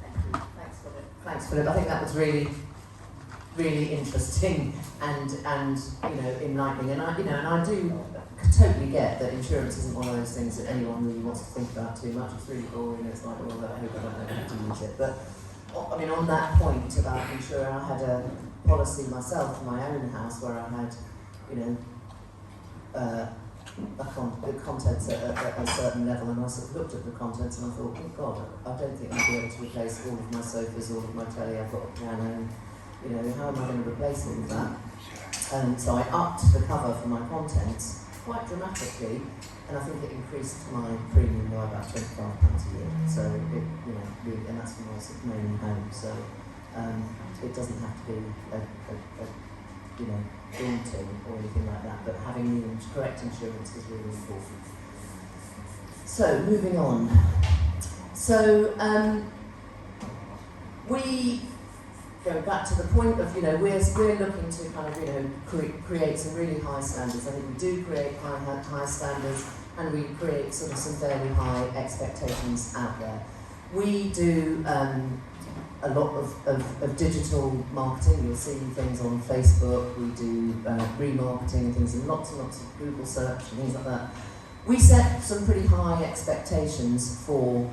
Thank you. Thanks, Philip. Thanks, Philip. I think that was really, really interesting and enlightening. And I do totally get that insurance isn't one of those things that anyone really wants to think about too much. It's really boring. It's like, well, I hope I don't have to use it. But I mean, on that point about insurance, I had a policy myself for my own house where I had, the contents at a certain level, and I sort of looked at the contents and I thought, oh God, I don't think I'll be able to replace all of my sofas, all of my telly. I've got a piano, You know, how am I going to replace all of that? So I upped the cover for my contents quite dramatically, and I think it increased my premium by about £25 a year. So it, you know, really, and that's for my sort of main home. So it doesn't have to be you know, daunting or anything like that. But having the correct insurance is really important. So moving on. So we go back to the point of, you know, we're looking to kind of, you know, create some really high standards. I think we do create high standards, and we create sort of some fairly high expectations out there. We do a lot of digital marketing. You'll see things on Facebook. We do remarketing and things, and lots of Google search and things like that. We set some pretty high expectations for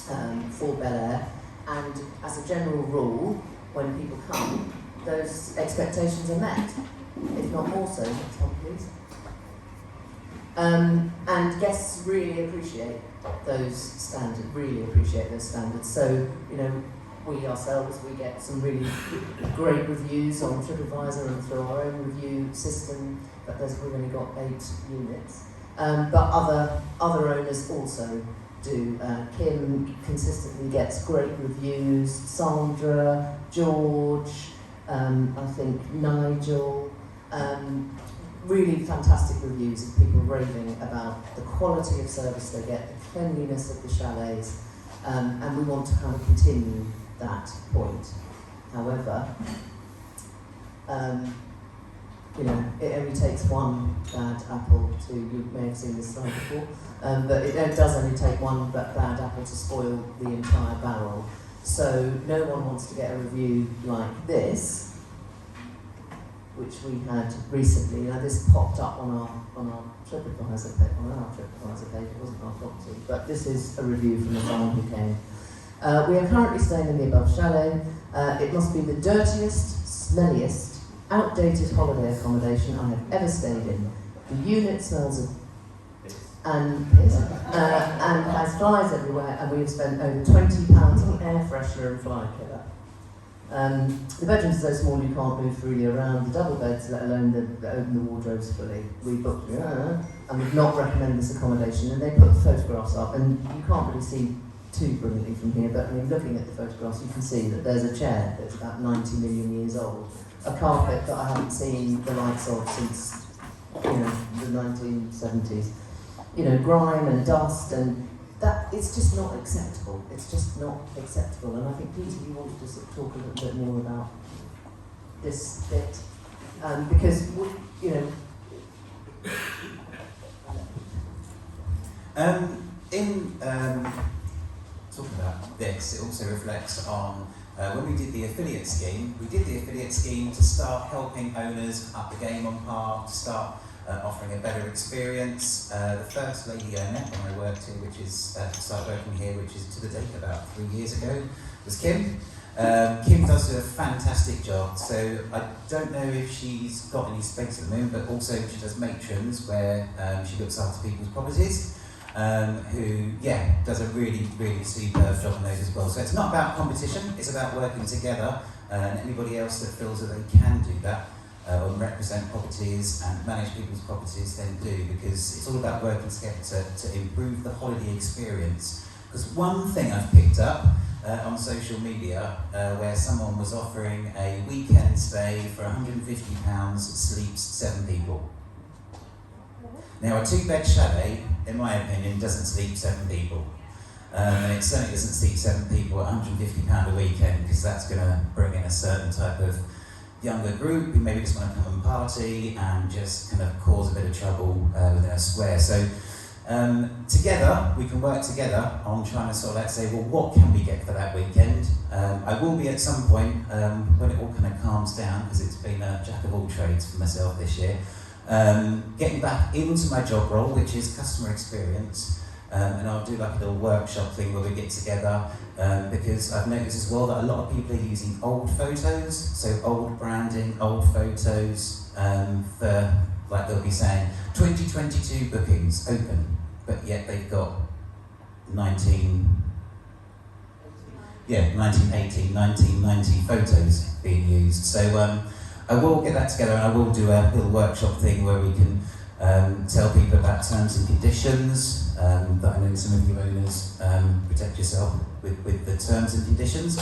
Belle Aire, and as a general rule, when people come, those expectations are met, if not more so. Next one, please. And guests really appreciate those standards. So, you know, we ourselves, we get some really great reviews on TripAdvisor and through our own review system, but we've only got 8 units. But other owners also do. Kim consistently gets great reviews, Sandra, George, I think Nigel, really fantastic reviews of people raving about the quality of service they get, the cleanliness of the chalets, and we want to kind of continue that point. However, you know, it only takes one bad apple to, you may have seen this slide before, but it does only take one bad apple to spoil the entire barrel. So no one wants to get a review like this, which we had recently. Now this popped up on our TripAdvisor page, it wasn't our property, but this is a review from the farm who came. We are currently staying in the above chalet. It must be the dirtiest, smelliest, outdated holiday accommodation I have ever stayed in. The unit smells of and has flies everywhere, and we have spent over £20 on air freshener and fly killer. The bedrooms are so small you can't move freely around. The double beds, let alone open the wardrobes fully. We booked and would not recommend this accommodation. And they put the photographs up, and you can't really see too brilliantly from here, but I mean, looking at the photographs, you can see that there's a chair that's about 90 million years old, a carpet that I haven't seen the likes of since, you know, the 1970s. You know, grime and dust, and that, it's just not acceptable. It's just not acceptable. And I think, Peter, you wanted to sort of talk a little bit more about this bit, because, you know... Talking about this, it also reflects on when we did the affiliate scheme. We did the affiliate scheme to start helping owners up the game on par, to start offering a better experience. The first lady I met when I worked here, which is started working here, which is to the date about 3 years ago, was Kim. Kim does a fantastic job. So I don't know if she's got any space at the moment, but also she does matrons where she looks after people's properties. Who, does a really, really superb job on those as well. So it's not about competition, it's about working together, and anybody else that feels that they can do that, or represent properties and manage people's properties, then do, because it's all about working together to improve the holiday experience. Because one thing I've picked up on social media, where someone was offering a weekend stay for £150, sleeps 7 people. Now, a 2-bed chalet, in my opinion, doesn't sleep 7 people. And it certainly doesn't sleep 7 people at £150 a weekend, because that's going to bring in a certain type of younger group who maybe just want to come and party and just kind of cause a bit of trouble within a square. So together, we can work together on trying to sort of say, well, what can we get for that weekend? I will be at some point, when it all kind of calms down, because it's been a jack of all trades for myself this year, getting back into my job role, which is customer experience, and I'll do like a little workshop thing where we get together, because I've noticed as well that a lot of people are using old photos, so old branding, old photos, for, like they'll be saying, 2022 bookings open, but yet they've got 19 1980, 1990 photos being used. So I will get that together, and I will do a little workshop thing where we can tell people about terms and conditions, that I know some of you owners protect yourself with the terms and conditions.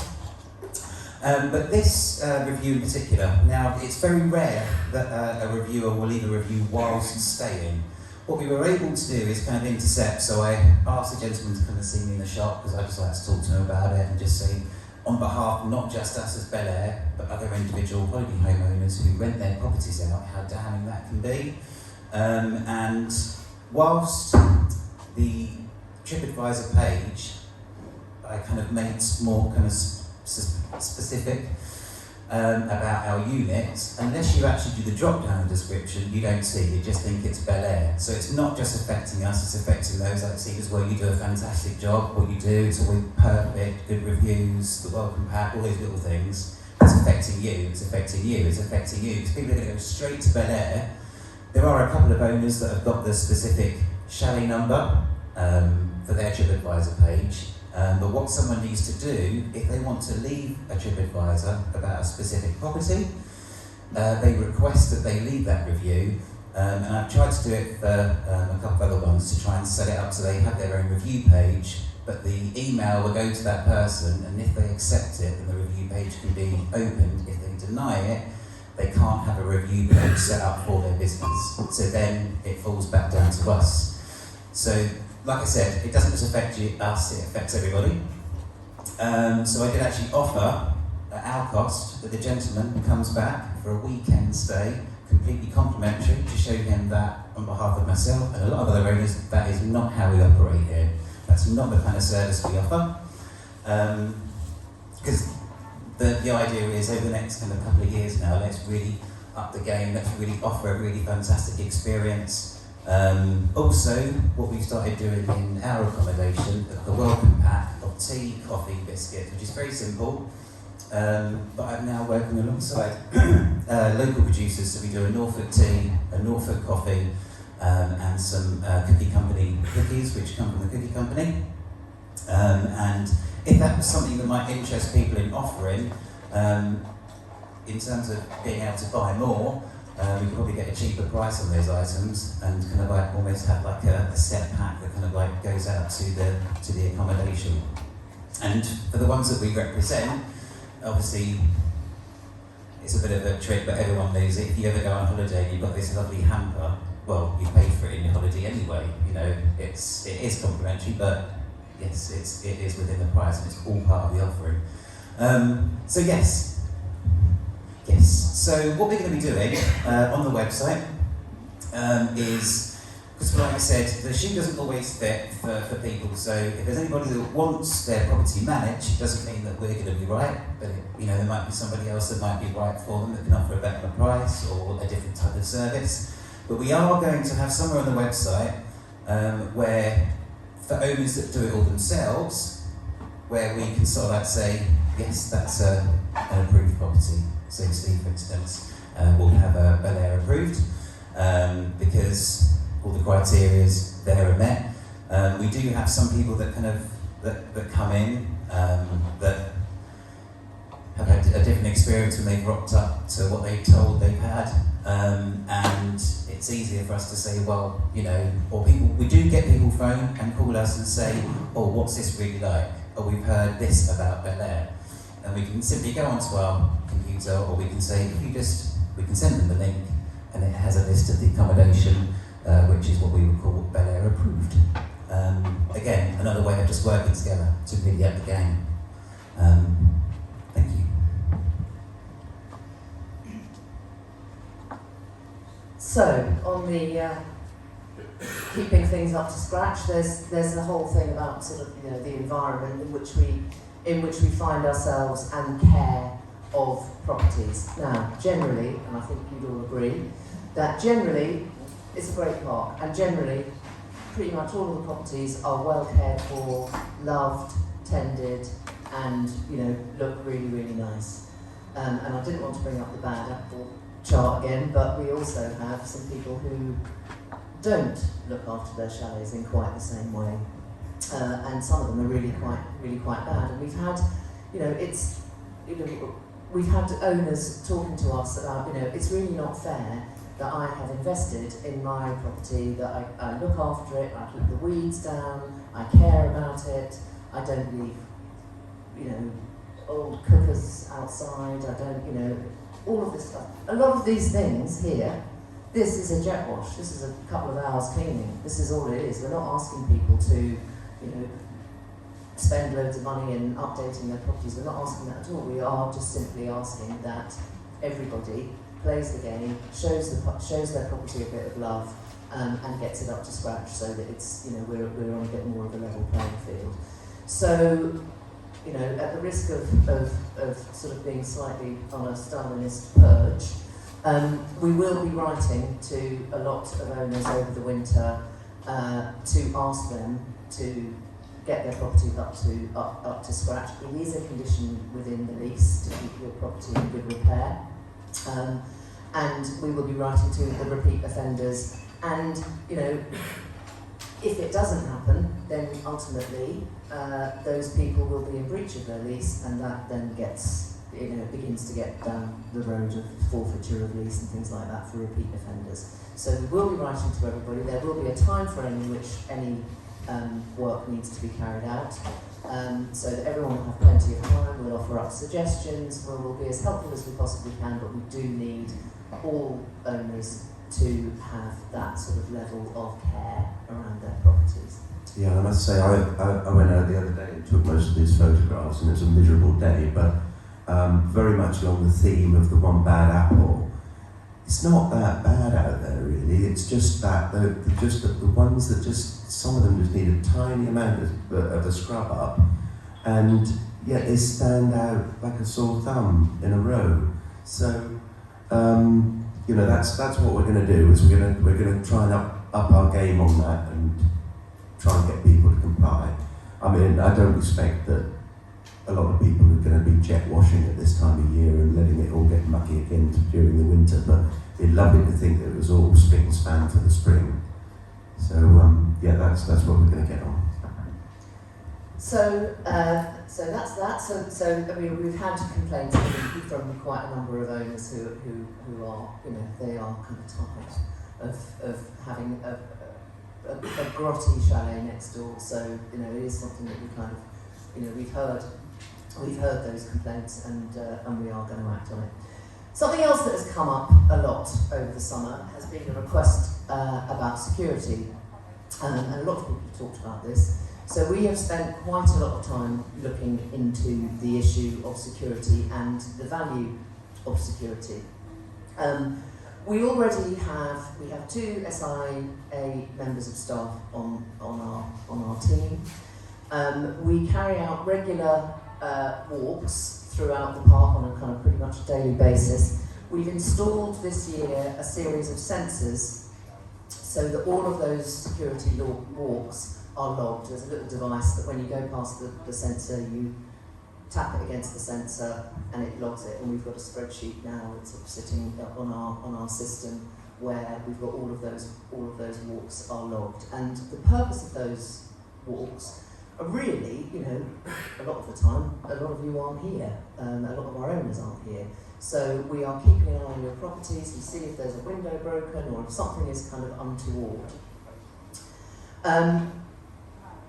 But this review in particular, now it's very rare that a reviewer will leave a review whilst staying. What we were able to do is kind of intercept, so I asked the gentleman to come and see me in the shop because I just like to talk to him about it and just say, on behalf of not just us as Belle Aire, but other individual holiday homeowners who rent their properties out, how damning that can be. And whilst the TripAdvisor page, I kind of made more kind of specific about our units, unless you actually do the drop-down description, you don't see, you just think it's Belle Aire. So it's not just affecting us, it's affecting those like Steve as well. You do a fantastic job, what you do, it's always perfect, good reviews, the welcome pack, all those little things. It's affecting you, it's affecting you, it's affecting you, because people are going to go straight to Belle Aire. There are a couple of owners that have got the specific chalet number for their TripAdvisor page. But what someone needs to do, if they want to leave a TripAdvisor about a specific property, they request that they leave that review. And I've tried to do it for a couple of other ones to try and set it up so they have their own review page, but the email will go to that person, and if they accept it, then the review page can be opened. If they deny it, they can't have a review page set up for their business. So then it falls back down to us. So, like I said, it doesn't just affect us, it affects everybody. So I did actually offer, at our cost, that the gentleman comes back for a weekend stay, completely complimentary, to show him that, on behalf of myself and a lot of other owners, that is not how we operate here. That's not the kind of service we offer. Because the idea is, over the next kind of couple of years now, let's really up the game, let's really offer a really fantastic experience. Also, what we've started doing in our accommodation, the welcome pack of tea, coffee, biscuits, which is very simple, but I'm now working alongside local producers, so we do a Norfolk tea, a Norfolk coffee, and some cookie company cookies, which come from the cookie company. And if that was something that might interest people in offering, in terms of being able to buy more, we could probably get a cheaper price on those items and kind of like almost have like a set pack that kind of like goes out to the accommodation. And for the ones that we represent, obviously it's a bit of a trick, but everyone knows it. If you ever go on holiday and you've got this lovely hamper, well, you paid for it in your holiday anyway. You know, it is complimentary, but yes, it is within the price and it's all part of the offering. So yes. So what we're going to be doing on the website is, because like I said, the shoe doesn't always fit for people. So if there's anybody that wants their property managed, it doesn't mean that we're going to be right. But there might be somebody else that might be right for them, that can offer a better price or a different type of service. But we are going to have somewhere on the website where, for owners that do it all themselves, where we can sort of like say, yes, that's an approved property. So Steve, for instance, will have a Belle Aire approved because all the criteria there are met. We do have some people that kind of that come in that have had a different experience when they've rocked up to what they told they've had, and it's easier for us to say, well, or we do get people phone and call us and say, oh, what's this really like? Or we've heard this about Belle Aire. And we can simply go onto our computer, or we can say, we can send them the link, and it has a list of the accommodation, which is what we would call Belle Aire approved. Again, another way of just working together to really up the game. Thank you. So, on the keeping things up to scratch, there's the whole thing about sort of the environment in which we find ourselves and care of properties. Now, generally, and I think you'd all agree, that generally it's a great park, and generally pretty much all of the properties are well cared for, loved, tended, and look really, really nice. And I didn't want to bring up the bad apple chart again, but we also have some people who don't look after their chalets in quite the same way. And some of them are really quite bad. And we've had you know, it's, you know, we've had owners talking to us about, you know, it's really not fair that I have invested in my property, that I look after it, I keep the weeds down, I care about it, I don't leave, you know, old cookers outside, I don't, you know, all of this stuff. A lot of these things here, this is a jet wash, this is a couple of hours cleaning, this is all it is. We're not asking people to, you know, spend loads of money in updating their properties. We're not asking that at all. We are just simply asking that everybody plays the game, shows their property a bit of love, and gets it up to scratch so that it's, you know, we're on a bit more of a level playing field. So, you know, at the risk of sort of being slightly on a Stalinist purge, we will be writing to a lot of owners over the winter to ask them to get their property up to scratch. It is a condition within the lease to keep your property in good repair. And we will be writing to the repeat offenders, and, you know, if it doesn't happen, then ultimately those people will be in breach of their lease, and that then gets, you know, begins to get down the road of forfeiture of lease and things like that for repeat offenders. So we will be writing to everybody. There will be a time frame in which any work needs to be carried out, so that everyone will have plenty of time. We'll offer up suggestions, we'll be as helpful as we possibly can, but we do need all owners to have that sort of level of care around their properties. Yeah, I must say, I went out the other day and took most of these photographs, and it was a miserable day, but very much along the theme of the one bad apple. It's not that bad out there, really. It's just that the ones that just, some of them just need a tiny amount of a scrub up, and yet they stand out like a sore thumb in a row. So, you know, that's what we're going to do. Is we're going to try and up our game on that and try and get people to comply. I mean, I don't expect that a lot of people are going to be jet washing at this time of year and letting it all get mucky again during the winter, but it'd lovely to think that it was all spick and span for the spring. So yeah, that's what we're going to get on. So that's that. So I mean, we've had complaints from quite a number of owners who are, you know, they are kind of tired of having a grotty chalet next door. So, you know, it is something that we kind of, you know, we've heard those complaints, and we are going to act on it. Something else that has come up a lot over the summer has been a request about security, and a lot of people have talked about this. So we have spent quite a lot of time looking into the issue of security and the value of security. We already have 2 SIA members of staff on our team. We carry out regular walks throughout the park on a kind of pretty much daily basis. We've installed this year a series of sensors so that all of those security walks are logged. There's a little device that when you go past the sensor, you tap it against the sensor and it logs it, and we've got a spreadsheet now that's sort of sitting on our system where we've got all of those walks are logged. And the purpose of those walks are really, you know, a lot of the time, a lot of you aren't here, a lot of our owners aren't here. So we are keeping an eye on your properties, we see if there's a window broken or if something is kind of untoward.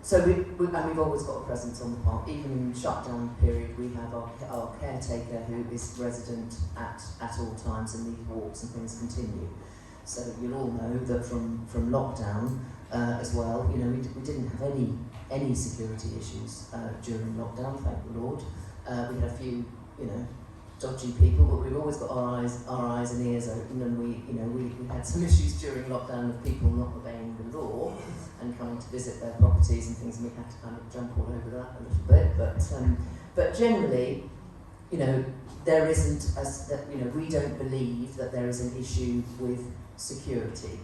So we've always got a presence on the park. Even in shutdown period, we have our caretaker who is resident at all times, and these walks and things continue. So you'll all know that from lockdown as well, you know, we didn't have any security issues during lockdown, thank the Lord. We had a few, you know, dodgy people, but we've always got our eyes and ears open, and we had some issues during lockdown of people not obeying the law and coming to visit their properties and things, and we had to kind of jump all over that a little bit. But generally, you know, there isn't we don't believe that there is an issue with security.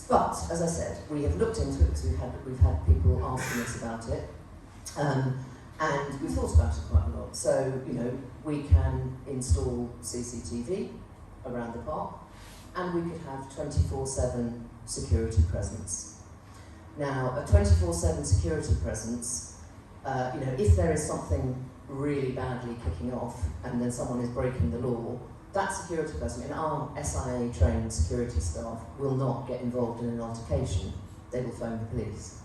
But as I said, we have looked into it because we've had people asking us about it. And we've thought about it quite a lot. So, you know, we can install CCTV around the park, and we could have 24/7 security presence. Now, a 24/7 security presence, you know, if there is something really badly kicking off and then someone is breaking the law, that security person, in our SIA trained security staff, will not get involved in an altercation. They will phone the police.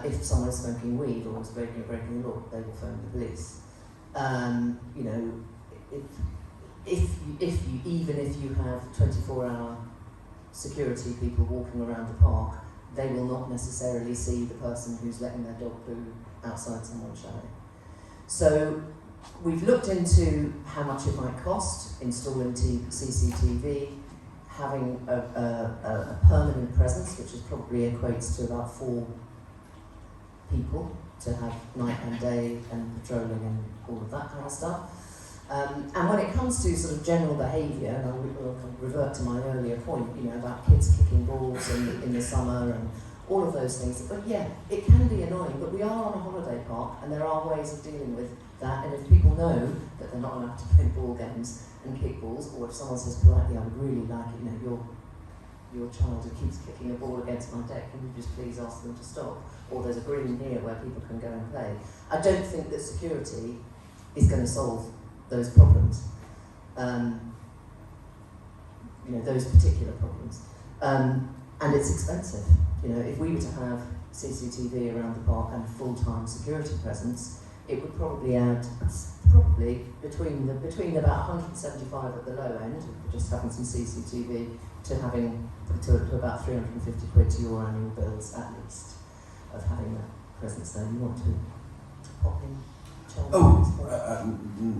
If someone is smoking weed or is breaking the law, they will phone the police. You know, even if you have 24-hour security people walking around the park, they will not necessarily see the person who's letting their dog poo outside someone's chalet. So we've looked into how much it might cost installing CCTV, having a permanent presence, which is probably equates to about 4 people to have night and day and patrolling and all of that kind of stuff. And when it comes to sort of general behaviour, and I'll revert to my earlier point, you know, about kids kicking balls in the summer and all of those things. But yeah, it can be annoying, but we are on a holiday park and there are ways of dealing with that. And if people know that they're not allowed to play ball games and kick balls, or if someone says politely, I would really like it, you know, your child who keeps kicking a ball against my deck, can you just please ask them to stop? Or there's a green here where people can go and play. I don't think that security is going to solve those problems, you know, those particular problems. And it's expensive. You know, if we were to have CCTV around the park and full-time security presence, it would probably add between about 175 at the low end, just having some CCTV, to having to about 350 quid to your annual bills at least of having that presence there. You want to pop in?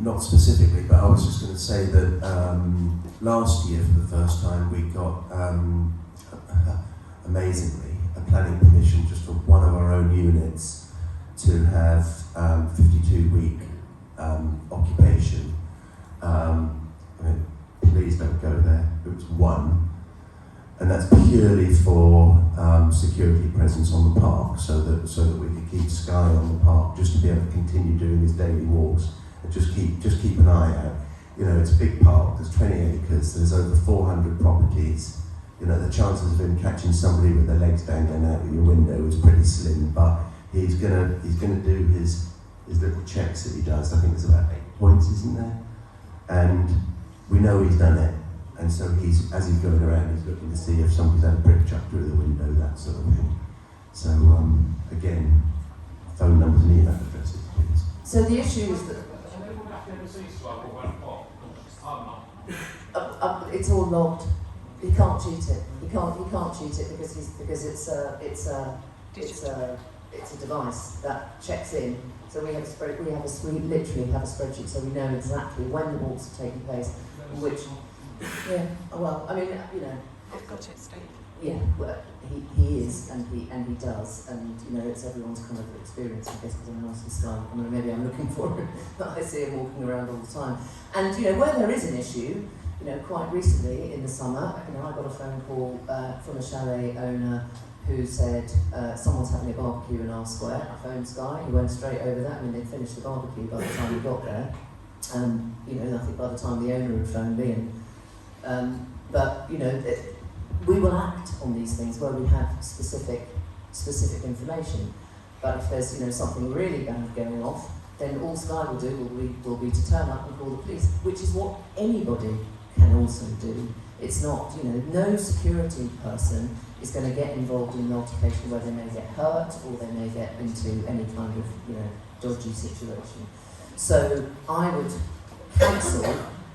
Not specifically, but I was just going to say that last year, for the first time, we got, amazingly, a planning permission just for one of our own units to have 52-week occupation. I mean, please don't go there. It was one, and that's purely for security presence on the park, so that we could keep Sky on the park, just to be able to continue doing his daily walks and just keep an eye out. You know, it's a big park. There's 20 acres. There's over 400 properties. You know, the chances of him catching somebody with their legs dangling out of your window is pretty slim. But he's gonna do his little checks that he does. I think there's about 8 points, isn't there? And we know he's done it. And so as he's going around, he's looking to see if somebody's had a brick chucked through the window, that sort of thing. So again, phone numbers and email addresses, please. So the issue is that it's all logged. He can't cheat it. He can't cheat it because it's a device that checks in. So we literally have a spreadsheet, so we know exactly when the walks have taken place, which. Yeah, well, I mean, you know. I've got it, Steve. Yeah, well, he is, and he does, and you know, it's everyone's kind of experience, I guess, because I'm an artist guy. I mean, maybe I'm looking for him, but I see him walking around all the time. And you know, where there is an issue, you know, quite recently in the summer, you know, I got a phone call from a chalet owner who said someone's having a barbecue in our square. I phoned Sky, he went straight over that. I mean, they'd finished the barbecue by the time we got there. You know, I think by the time the owner had phoned me, but you know, we will act on these things where we have specific information. But if there's, you know, something really bad going off, then all Sky will do will be to turn up and call the police, which is what anybody can also do. It's not, you know, no security person is going to get involved in an altercation where they may get hurt or they may get into any kind of, you know, dodgy situation. So I would counsel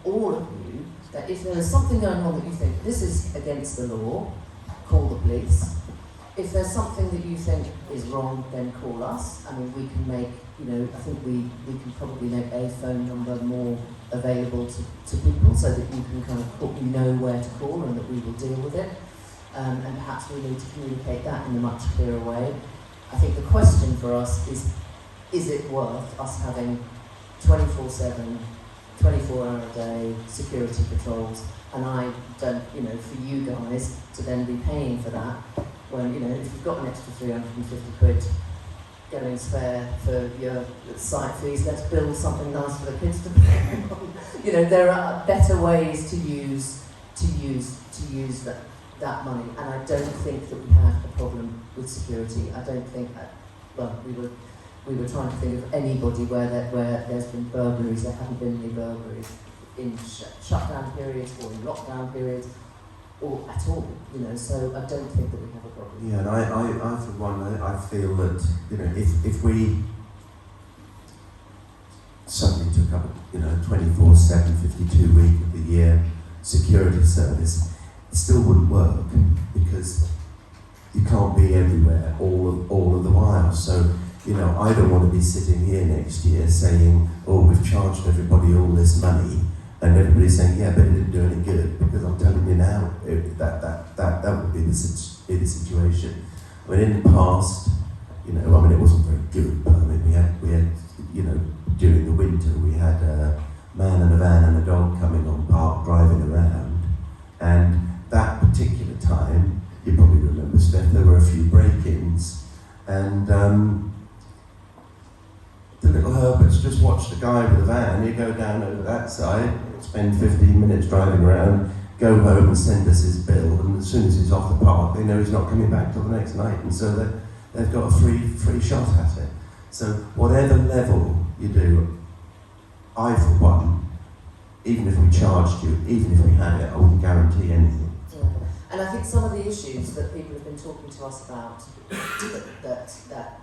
all of you that if there is something going on that you think this is against the law, call the police. If there's something that you think is wrong, then call us. I mean, we can make, you know, I think we can probably make a phone number more available to people so that you can kind of call, you know where to call and that we will deal with it. And perhaps we need to communicate that in a much clearer way. I think the question for us is it worth us having 24/7, 24-hour-a-day security patrols? And I don't, you know, for you guys to then be paying for that when, you know, if you've got an extra 350 quid going spare for your site fees, let's build something nice for the kids to play on. You know, there are better ways to use that money, and I don't think that we have a problem with security. I don't think, well, we were we were trying to think of anybody where there's been burglaries. There haven't been any burglaries in shutdown periods or in lockdown periods or at all, you know, so I don't think that we have a problem. Yeah, and I for one, I feel that, you know, if we suddenly took up, you know, 24/7, 52-week of the year security service, it still wouldn't work because you can't be everywhere all of the while. So, you know, I don't want to be sitting here next year saying, oh, we've charged everybody all this money, and everybody's saying, yeah, but it didn't do any good, because I'm telling you now, that would be the situation. I mean, in the past, you know, I mean, it wasn't very good, but I mean, we had, you know, during the winter, we had a man and a van and a dog coming on park, driving around, and that particular time, you probably remember, Steph, there were a few break-ins, and the little Herberts just watched the guy with the van. You go down over that side, spend 15 minutes driving around, go home and send us his bill, and as soon as he's off the park, they know he's not coming back till the next night, and so they've got a free shot at it. So whatever level you do, I for one, even if we charged you, even if we had it, I wouldn't guarantee anything. Yeah. And I think some of the issues that people have been talking to us about that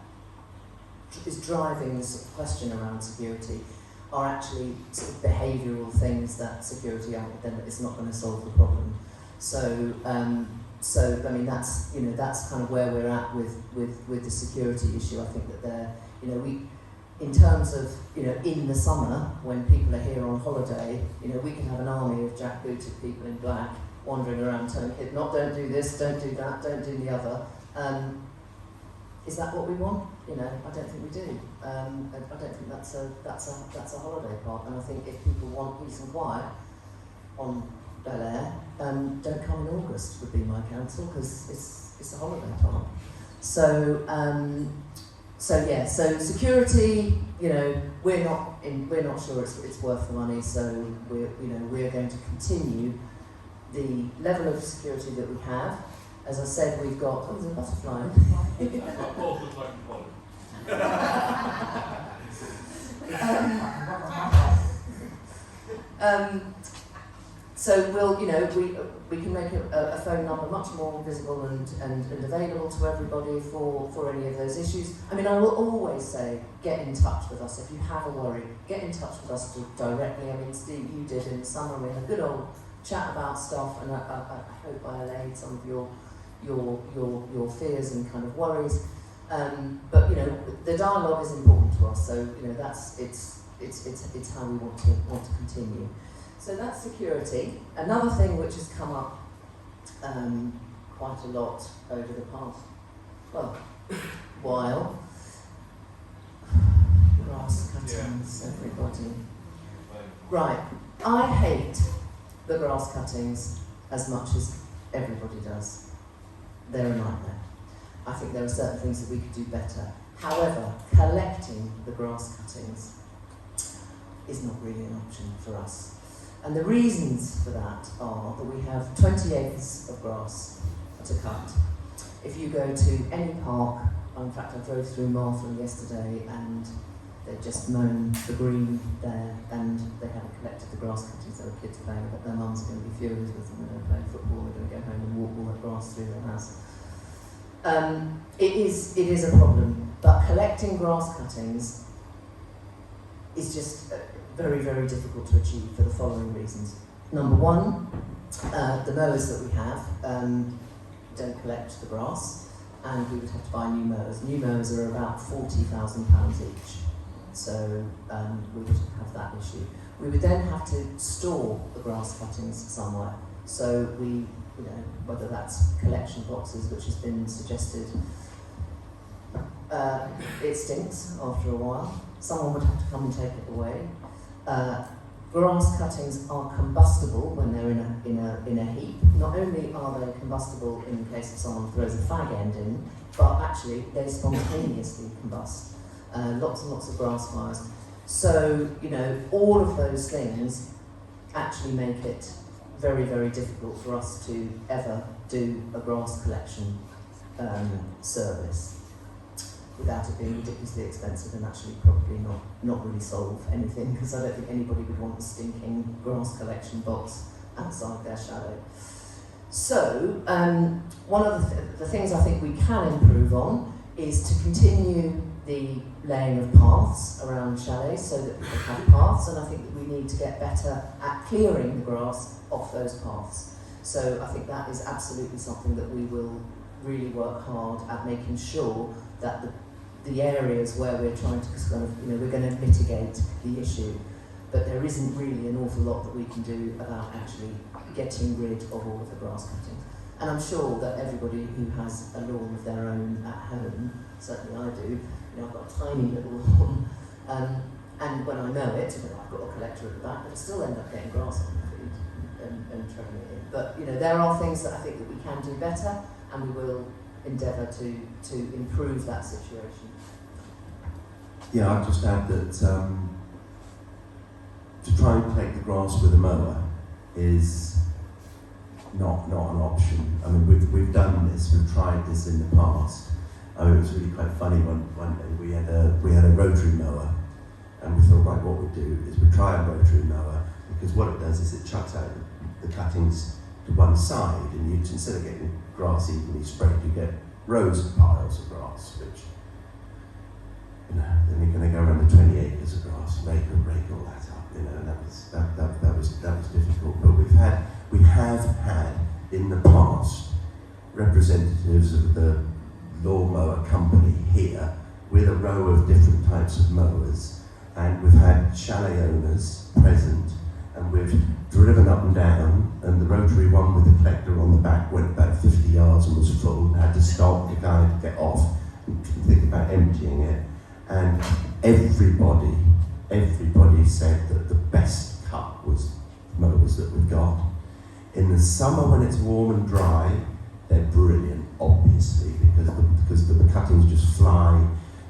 is driving this question around security are actually sort of behavioural things that security then is not going to solve the problem. So I mean that's kind of where we're at with the security issue. I think that in terms of, you know, in the summer when people are here on holiday, you know, we can have an army of jackbooted people in black wandering around telling kids, don't do this, don't do that, don't do the other. Is that what we want? You know, I don't think we do. I don't think that's a holiday park. And I think if people want peace and quiet on Belle Aire, don't come in August would be my counsel, because it's a holiday park. So so security, you know, we're not sure it's worth the money. So we're going to continue the level of security that we have. As I said, we've got, there's a butterfly. So we'll, you know, we can make a phone number much more visible and available to everybody for any of those issues. I mean, I will always say, get in touch with us. If you have a worry, get in touch with us directly. I mean, Steve, you did in the summer. We had a good old chat about stuff, and I hope I allayed some of your fears and kind of worries. But you know, the dialogue is important to us. So you know, it's how we want to continue. So that's security. Another thing which has come up quite a lot over the past while. Grass cuttings, everybody. Right, I hate the grass cuttings as much as everybody does. They're a nightmare. I think there are certain things that we could do better. However, collecting the grass cuttings is not really an option for us. And the reasons for that are that we have 20 acres of grass to cut. If you go to any park, in fact I drove through Martham yesterday and they'd just mown the green there and they haven't collected the grass cuttings. There were kids playing, but their mums are going to be furious with them when they're playing football. They're going to go home and walk all that grass through their house. It is a problem, but collecting grass cuttings is just very, very difficult to achieve for the following reasons. Number one, the mowers that we have don't collect the grass, and we would have to buy new mowers. New mowers are about £40,000 each, so we would have that issue. We would then have to store the grass cuttings somewhere, so we, you know, whether that's collection boxes, which has been suggested, it stinks after a while. Someone would have to come and take it away. Grass cuttings are combustible when they're in a heap. Not only are they combustible in case if someone throws a fag end in, but actually they spontaneously combust. Lots and lots of grass fires. So, you know, all of those things actually make it very, very difficult for us to ever do a grass collection service. without it being ridiculously expensive and actually probably not really solve anything, because I don't think anybody would want a stinking grass collection box outside their chalet. So, one of the things I think we can improve on is to continue the laying of paths around chalets so that people have paths, and I think that we need to get better at clearing the grass off those paths. So I think that is absolutely something that we will really work hard at making sure that the areas where we're trying to kind of, we're going to mitigate the issue, but there isn't really an awful lot that we can do about actually getting rid of all of the grass cuttings. And I'm sure that everybody who has a lawn of their own at home, certainly I do, I've got a tiny little lawn, and when I mow it, I've got a collector at the back, but I still end up getting grass on my feet and throwing it in. But there are things that I think that we can do better, and we will endeavour to improve that situation. Yeah, I'd just add that to try and take the grass with a mower is not an option. I mean, we've done this, we've tried this in the past. I mean, it was really quite funny one day. We had a rotary mower, and we thought, right, what we'd do is we'd try a rotary mower, because what it does is it chucks out the cuttings to one side, and you, instead of getting grass evenly spread, you get rows of piles of grass, which, then you're going to go around the 20 acres of grass, rake all that up, and that was difficult. But we have had in the past representatives of the lawnmower company here with a row of different types of mowers, and we've had chalet owners present, and we've driven up and down, and the rotary one with the collector on the back went about 50 yards and was full, and had to stop the guy to get off and think about emptying it. And everybody said that the best cut was mowers that we've got. In the summer when it's warm and dry, they're brilliant, obviously, because the cuttings just fly,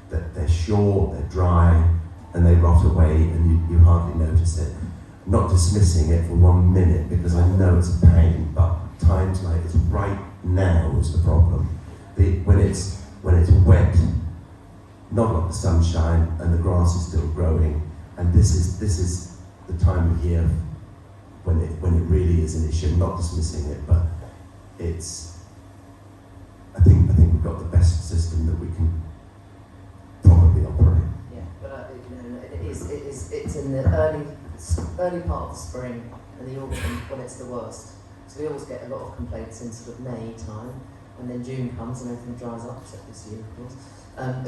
that they're short, they're dry, and they rot away, and you hardly notice it. I'm not dismissing it for 1 minute, because I know it's a pain, but times like it's right now is the problem. When it's wet, not a lot of sunshine, and the grass is still growing, and this is the time of year when it really is an issue. I'm not dismissing it, but I think we've got the best system that we can probably operate. Yeah, but it's in the early part of the spring and the autumn when it's the worst. So we always get a lot of complaints in sort of May time, and then June comes and everything dries up, except this year, of course. And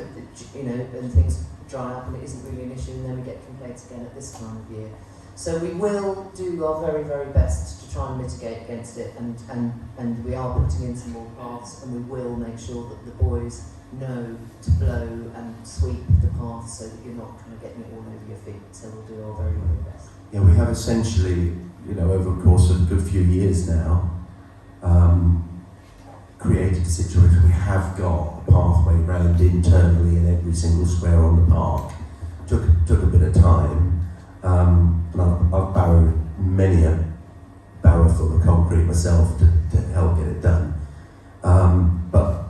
things dry up and it isn't really an issue, and then we get complaints again at this time of year. So we will do our very, very best to try and mitigate against it, and we are putting in some more paths, and we will make sure that the boys know to blow and sweep the paths so that you're not kind of getting it all over your feet. So we'll do our very, very best. Yeah, we have essentially, over the course of a good few years now, created a situation where we have got a pathway round internally in every single square on the park. Took a bit of time. And I've borrowed many a barrow full of concrete myself to help get it done. But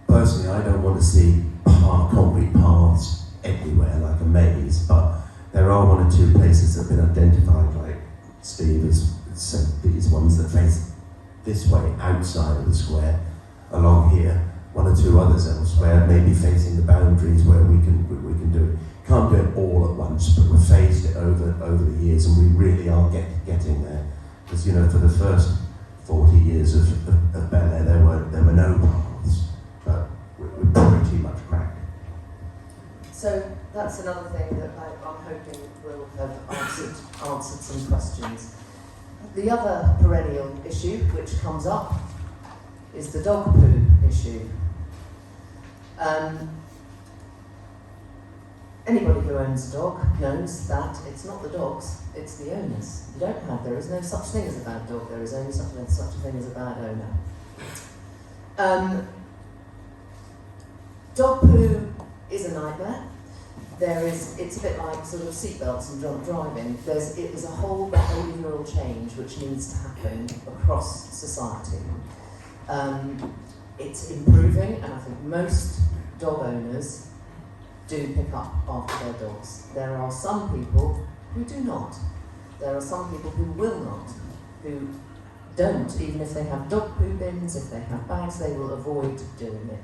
personally, I don't want to see concrete paths everywhere like a maze, but there are one or two places that have been identified, like Steve has said, these ones that face this way, outside of the square, along here, one or two others elsewhere, maybe facing the boundaries where we can do it. Can't do it all at once, but we've phased it over the years, and we really are getting there. Because for the first 40 years of Belle Aire, there were no paths, but we're pretty much cracked. So that's another thing that I'm hoping will have answered some questions. The other perennial issue which comes up is the dog poo issue. Anybody who owns a dog knows that it's not the dogs, it's the owners. There is no such thing as a bad dog, there is only such a thing as a bad owner. Dog poo is a nightmare. It's a bit like sort of seatbelts and drunk driving. It is a whole behavioural change which needs to happen across society. It's improving, and I think most dog owners do pick up after their dogs. There are some people who do not. There are some people who will not, who don't, even if they have dog poo bins, if they have bags, they will avoid doing it.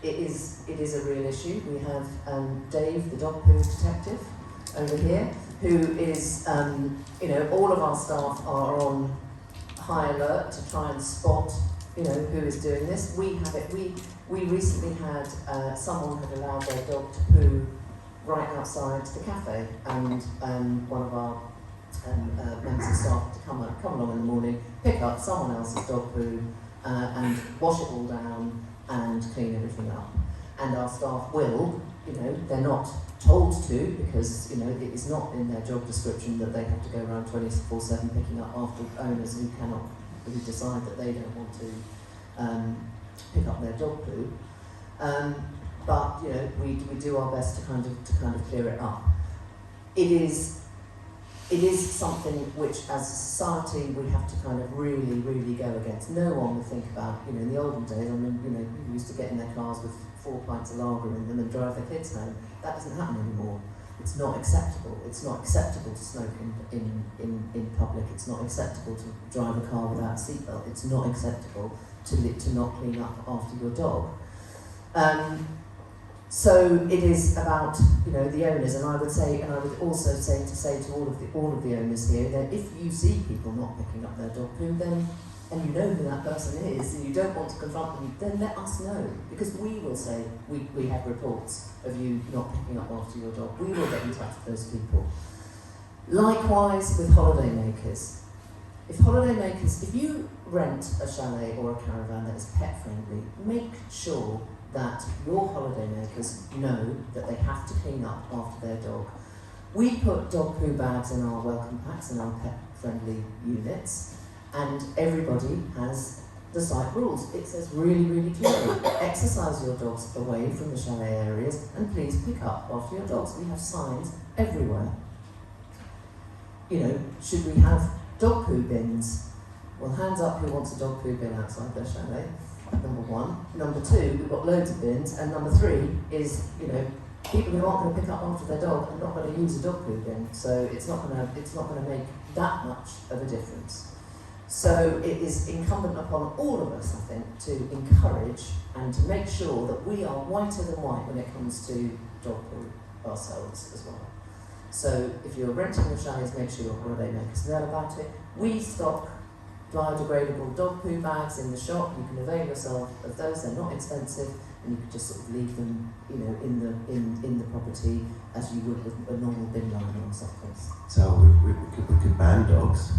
It is a real issue. We have Dave, the dog poo detective, over here, who is, all of our staff are on high alert to try and spot, who is doing this. We have it. We recently had someone had allowed their dog to poo right outside the cafe, and one of our members of staff to come along in the morning, pick up someone else's dog poo, and wash it all down and clean everything up. And our staff will, they're not told to, because it is not in their job description that they have to go around 24/7 picking up after owners who decide that they don't want to pick up their dog poo. But we do our best to kind of clear it up. It is something which, as a society, we have to kind of really go against. No one would think about, in the olden days, people used to get in their cars with 4 pints of lager in them and drive their kids home. That doesn't happen anymore. It's not acceptable. It's not acceptable to smoke in public. It's not acceptable to drive a car without a seatbelt. It's not acceptable to not clean up after your dog. So it is about the owners, and I would also say to all of the owners here that if you see people not picking up their dog poo, then and you know who that person is, and you don't want to confront them, then let us know, because we will say we have reports of you not picking up after your dog. We will get in touch with those people. Likewise with holidaymakers. If you rent a chalet or a caravan that is pet friendly, make sure that your holidaymakers know that they have to clean up after their dog. We put dog poo bags in our welcome packs in our pet-friendly units, and everybody has the site rules. It says really clearly, exercise your dogs away from the chalet areas, and please pick up after your dogs. We have signs everywhere. Should we have dog poo bins? Well, hands up who wants a dog poo bin outside their chalet. Number one. Number two, we've got loads of bins, and number three is, people who aren't going to pick up after their dog are not going to use a dog poo bin, so it's not going to make that much of a difference. So it is incumbent upon all of us, I think, to encourage and to make sure that we are whiter than white when it comes to dog poo ourselves as well. So if you're renting a chalet, make sure your holidaymakers know about it. We stock biodegradable dog poo bags in the shop. You can avail yourself of those. They're not expensive, and you can just sort of leave them, in the property as you would with a normal bin liner or something. So we could ban dogs.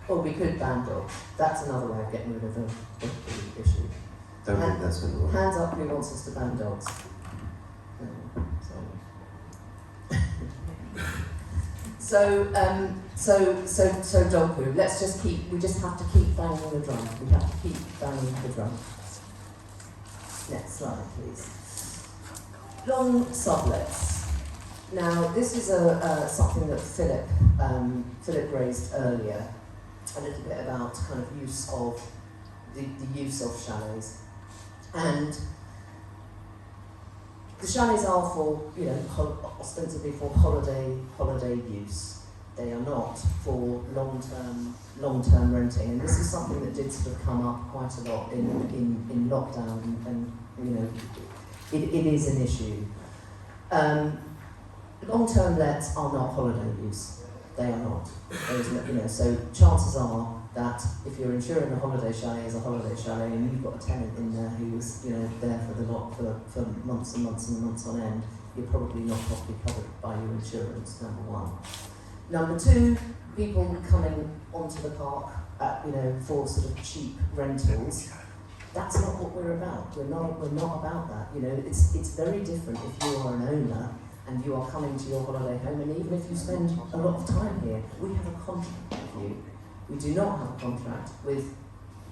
Or we could ban dogs. That's another way of getting rid of the issue. Don't think that's going to work. Hands up who wants us to ban dogs. So dog poo. We just have to keep banging the drum. We have to keep banging the drum. Next slide, please. Long sublets. Now, this is something that Philip raised earlier, a little bit about kind of use of the use of chalets. And the chalets are for, ostensibly for holiday use. They are not for long-term renting, and this is something that did sort of come up quite a lot in lockdown, and it is an issue. Long-term lets are not holiday use. They are not. So chances are that if you're insuring a holiday chalet as a holiday chalet, and you've got a tenant in there who was there for the lot for months and months and months on end, you're probably not properly covered by your insurance. Number one. Number two, people coming onto the park for sort of cheap rentals. That's not what we're about. We're not about that. It's very different if you are an owner and you are coming to your holiday home, and even if you spend a lot of time here, we have a contract with you. We do not have a contract with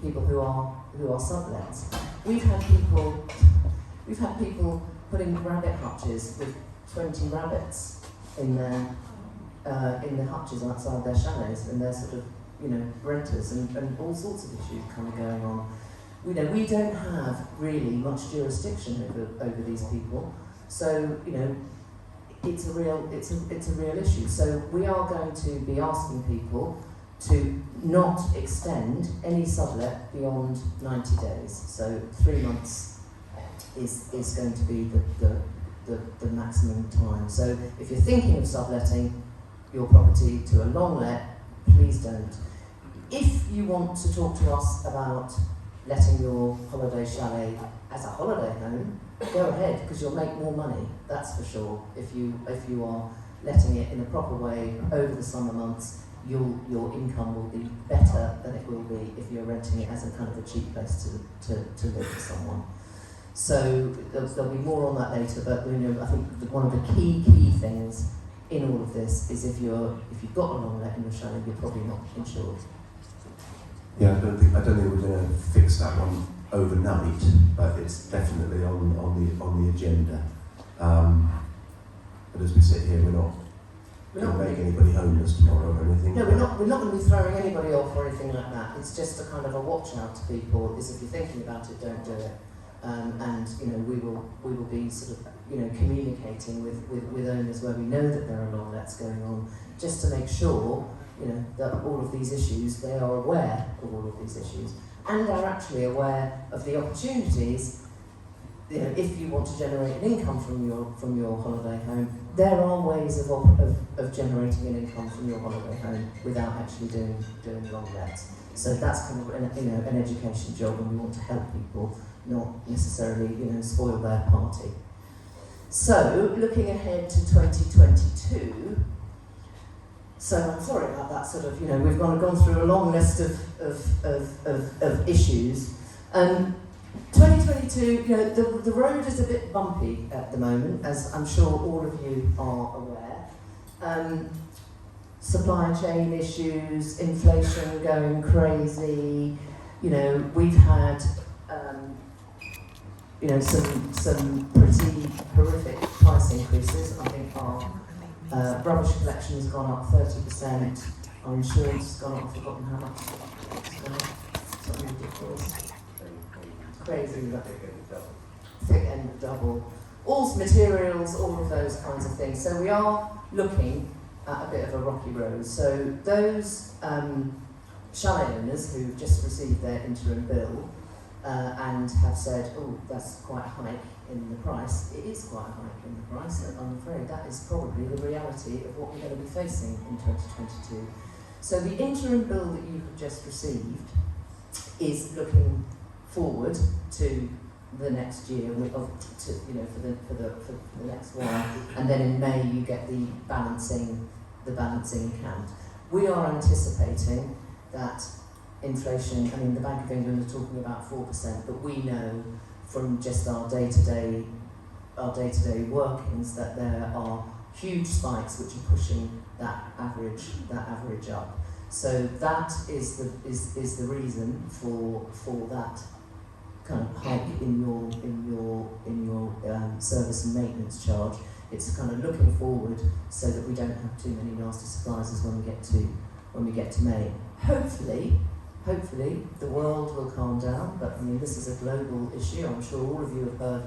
people who are sublets. We've had people putting rabbit hutches with 20 rabbits in the hutches outside their chalets, and they're sort of renters, and all sorts of issues kind of going on. we don't have really much jurisdiction over these people. So, it's a real issue. So we are going to be asking people to not extend any sublet beyond 90 days. So 3 months is going to be the maximum time. So if you're thinking of subletting your property to a long let, please don't. If you want to talk to us about letting your holiday chalet as a holiday home, go ahead, because you'll make more money, that's for sure. If you are letting it in a proper way over the summer months, your income will be better than it will be if you're renting it as a kind of a cheap place to live for someone. So there'll be more on that later, but I think one of the key things in all of this is if you've got a long let in your chalet, you're probably not insured. Yeah, I don't think we're going to fix that one overnight, but it's definitely on the agenda. But as we sit here, we're not going to make anybody homeless tomorrow or anything. No, we're not going to be throwing anybody off or anything like that. It's just a kind of a watch out to people. Is if you're thinking about it, don't do it. And we will be sort of communicating with owners where we know that there are long lets going on, just to make sure that all of these issues, they are aware of all of these issues and are actually aware of the opportunities. If you want to generate an income from your holiday home, there are ways of generating an income from your holiday home without actually doing long lets. So that's kind of an education job, and we want to help people, not necessarily spoil their party. So looking ahead to 2022. So I'm sorry about that sort of, we've gone through a long list of issues. 2022, the road is a bit bumpy at the moment, as I'm sure all of you are aware. Supply chain issues, inflation going crazy, we've had, some pretty horrific price increases. I think our rubbish collection has gone up 30%, our insurance has gone up, I've forgotten how much. Something ridiculous. Crazy, thick end of double. All materials, all of those kinds of things. So we are looking at a bit of a rocky road. So those chalet owners who've just received their interim bill and have said, oh, that's quite a hike in the price. It is quite a hike in the price, and I'm afraid that is probably the reality of what we're going to be facing in 2022. So the interim bill that you have just received is looking forward to the next year, for the next while, and then in May you get the balancing account. We are anticipating that inflation. The Bank of England are talking about 4%, but we know from just our day-to-day workings that there are huge spikes which are pushing that average up. So that is the reason for that kind of hike in your service and maintenance charge. It's kind of looking forward so that we don't have too many nasty surprises when we get to May. Hopefully the world will calm down, but this is a global issue. I'm sure all of you have heard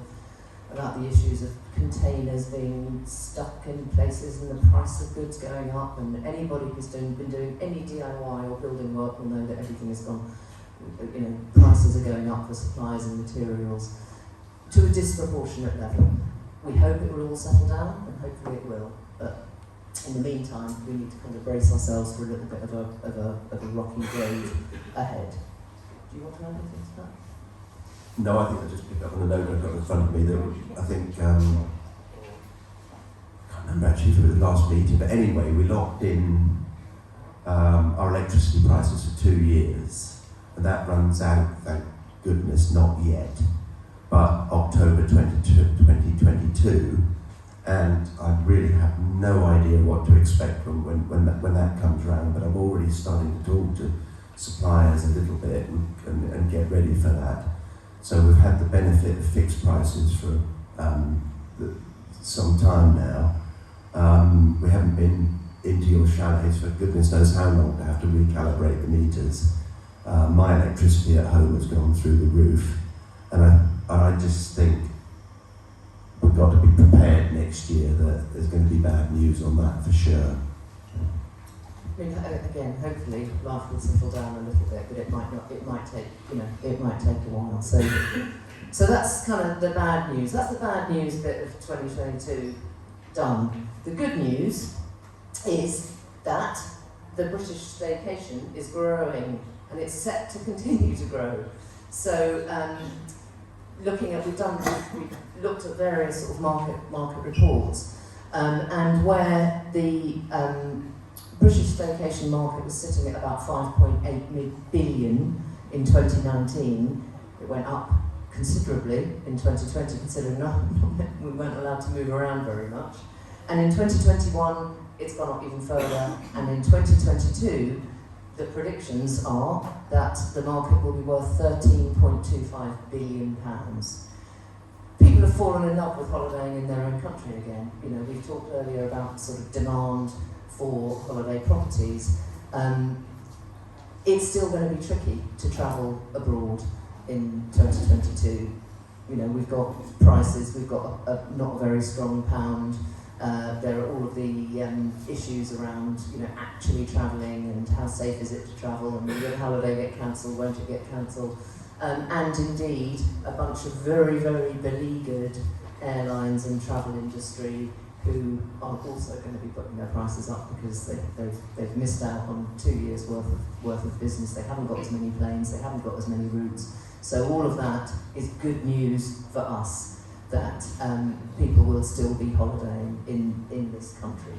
about the issues of containers being stuck in places and the price of goods going up, and anybody who's been doing any DIY or building work will know that everything has gone, prices are going up for supplies and materials to a disproportionate level. We hope it will all settle down, and hopefully it will, but in the meantime, we need to kind of brace ourselves for a little bit of a rocky road ahead. Do you want to add anything to that? No, I think I just picked up on the note I've got in front of me that I think, I can't remember actually if it was the last meeting, but anyway, we locked in our electricity prices for 2 years, and that runs out, thank goodness, not yet, but October 2022, and I really have no idea what to expect from when that comes around, but I'm already starting to talk to suppliers a little bit and get ready for that. So we've had the benefit of fixed prices for some time now. We haven't been into your chalets for goodness knows how long to have to recalibrate the meters. My electricity at home has gone through the roof, and I just think we've got to be prepared next year that there's going to be bad news on that for sure. I mean, again, hopefully life will settle down a little bit, but it might not. It might take, it might take a while. So that's kind of the bad news. That's the bad news bit of 2022 done. The good news is that the British staycation is growing, and it's set to continue to grow. So, we've looked at various sort of market reports, and where the British staycation market was sitting at about 5.8 billion in 2019. It went up considerably in 2020, considering we weren't allowed to move around very much. And in 2021, it's gone up even further. And in 2022, the predictions are that the market will be worth £13.25 billion. People have fallen in love with holidaying in their own country again. We've talked earlier about sort of demand for holiday properties. It's still going to be tricky to travel abroad in 2022. We've got prices, we've got not a very strong pound. There are all of the issues around, actually travelling and how safe is it to travel, and will your holiday get cancelled, won't it get cancelled? And indeed, a bunch of very, very beleaguered airlines and travel industry who are also going to be putting their prices up because they've missed out on 2 years worth of business. They haven't got as many planes, they haven't got as many routes. So all of that is good news for us, that people will still be holidaying in this country.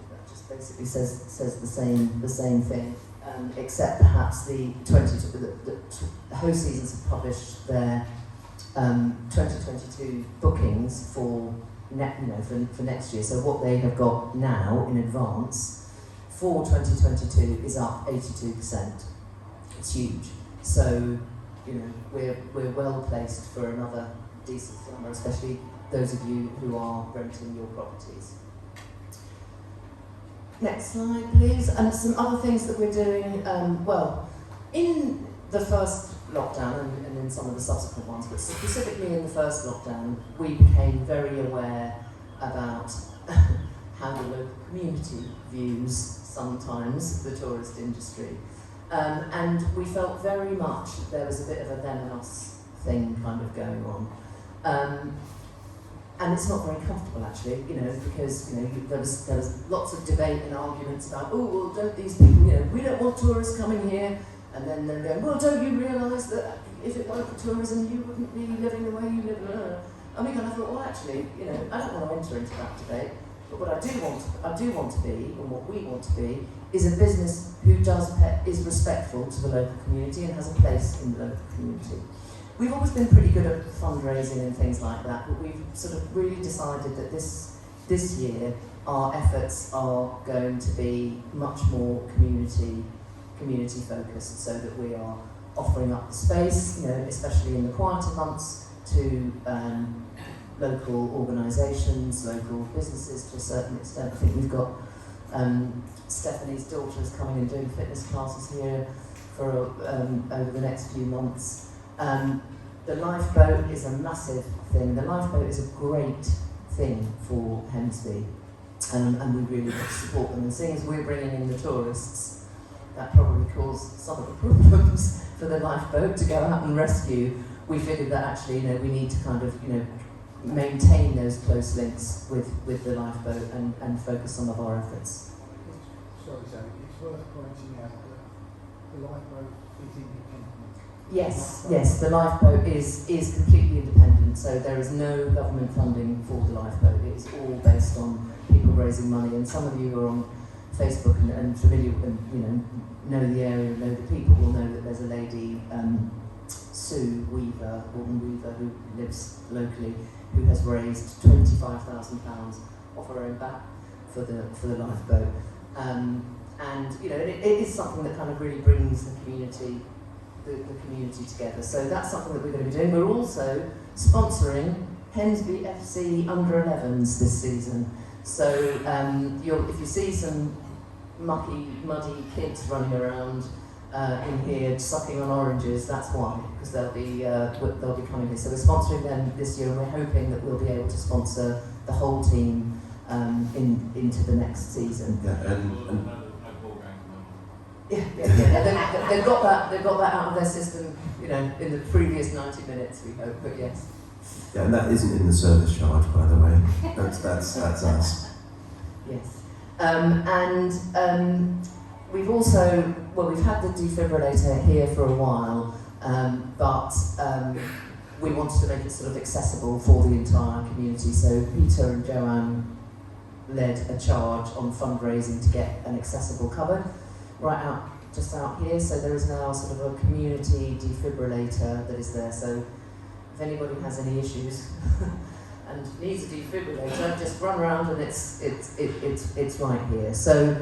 That just basically says the same thing, except perhaps the host seasons have published their 2022 bookings for next year. So what they have got now in advance for 2022 is up 82%. It's huge. So we're well placed for another decent summer, especially those of you who are renting your properties. Next slide, please. And some other things that we're doing. In the first lockdown and in some of the subsequent ones, but specifically in the first lockdown, we became very aware about how the local community views sometimes the tourist industry. And we felt very much that there was a bit of a them and us thing kind of going on. And it's not very comfortable actually, because there was lots of debate and arguments about, don't these people, we don't want tourists coming here. And then they're going, well, don't you realise that if it weren't for tourism, you wouldn't be living the way you live? And we kind of thought, well, actually, I don't want to enter into that debate. But what I do want to be, and what we want to be, is a business who is respectful to the local community and has a place in the local community. We've always been pretty good at fundraising and things like that, but we've sort of really decided that this year our efforts are going to be much more community focused, so that we are offering up the space, especially in the quieter months, to local organisations, local businesses to a certain extent. I think we've got Stephanie's daughter is coming and doing fitness classes here for over the next few months. The lifeboat is a massive thing. The lifeboat is a great thing for Hemsby, and we really want to support them. And seeing as we're bringing in the tourists, that probably caused some of the problems for the lifeboat to go out and rescue. We figured that actually, we need to kind of, maintain those close links with the lifeboat and focus some of our efforts. Sorry, Zoe, it's worth pointing out that the lifeboat is independent. Yes, the lifeboat is completely independent, so there is no government funding for the lifeboat. It's all based on people raising money, and some of you are on Facebook and familiar and know the area, know the people, will know that there's a lady, Sue Weaver, who lives locally, who has raised £25,000 off her own back for the lifeboat, and it is something that kind of really brings the community together. So that's something that we're going to be doing. We're also sponsoring Hemsby FC under 11s this season. So if you see some muddy kids running around in here sucking on oranges, that's why, because they'll be coming here. So we're sponsoring them this year, and we're hoping that we'll be able to sponsor the whole team into the next season. Yeah, They've got that out of their system, you know, in the previous 90 minutes, we hope. But yes. yeah, and that isn't in the service charge, by the way. That's us. Yes. We've also, we've had the defibrillator here for a while, but we wanted to make it sort of accessible for the entire community. So Peter and Joanne led a charge on fundraising to get an accessible cupboard just out here. So there is now sort of a community defibrillator that is there. So if anybody has any issues and needs a defibrillator, just run around and it's right here. So,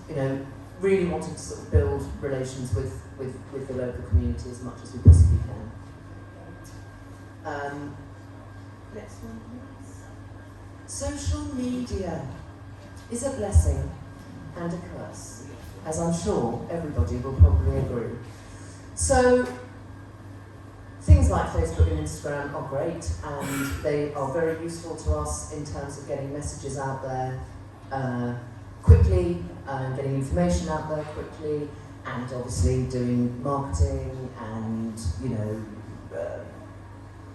you know, really wanting to sort of build relations with the local community as much as we possibly can. Next one, please. Social media is a blessing and a curse, as I'm sure everybody will probably agree. So, things like Facebook and Instagram are great, and they are very useful to us in terms of getting messages out there quickly, getting information out there quickly, and obviously doing marketing and, you know,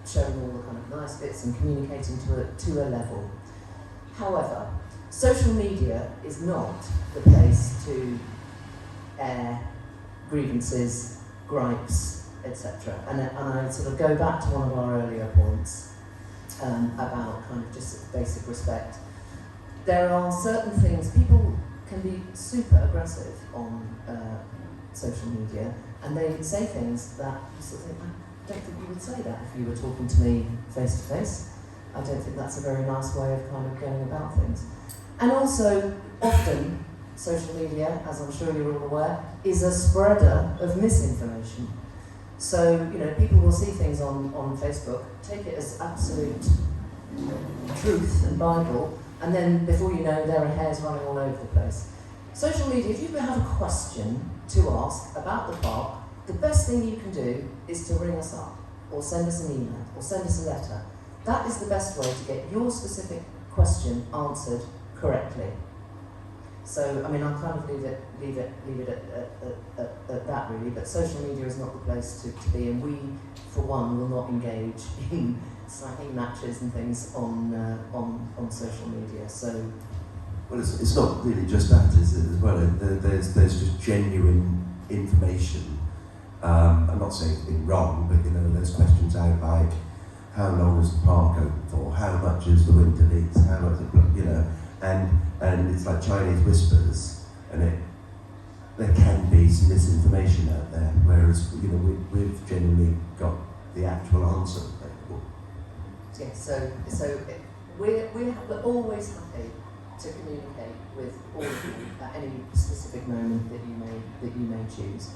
showing all the kind of nice bits and communicating to a level. However, social media is not the place to air grievances, gripes, etc. And I sort of go back to one of our earlier points about kind of just basic respect. There are certain things, people can be super aggressive on social media, and they say things that you sort of think, I don't think you would say that if you were talking to me face to face. I don't think that's a very nice way of kind of going about things. And also, often, social media, as I'm sure you're all aware, is a spreader of misinformation. So, you know, people will see things on Facebook, take it as absolute truth and Bible, and then before you know, there are hairs running all over the place. Social media, if you have a question to ask about the park, the best thing you can do is to ring us up, or send us an email, or send us a letter. That is the best way to get your specific question answered correctly. So, I mean, I'll kind of leave it at that really, but social media is not the place to be, and we, for one, will not engage in slapping matches and things on social media. So, well, it's not really just that, is it? As well, there's just genuine information. I'm not saying it's been wrong, but you know, there's questions out like, how long is the park open for? How much is the winter lease? How much, you know, and it's like Chinese whispers, and there can be some misinformation out there. Whereas, you know, we've genuinely got the actual answer available. Yeah, so we're always happy to communicate with all of you at any specific moment that you may choose.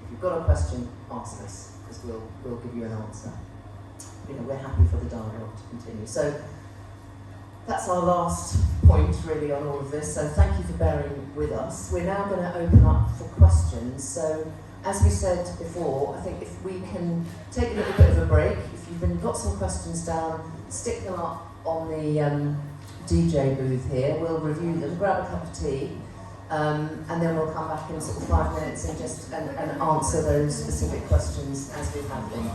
If you've got a question, ask us, because we'll give you an answer. You know, we're happy for the dialogue to continue. So that's our last point really on all of this. So thank you for bearing with us. We're now going to open up for questions. So as we said before, I think if we can take a little bit of a break, if you've got some questions down, stick them up on the DJ booth here. We'll review them, grab a cup of tea, and then we'll come back in sort of 5 minutes and just and answer those specific questions as we have them.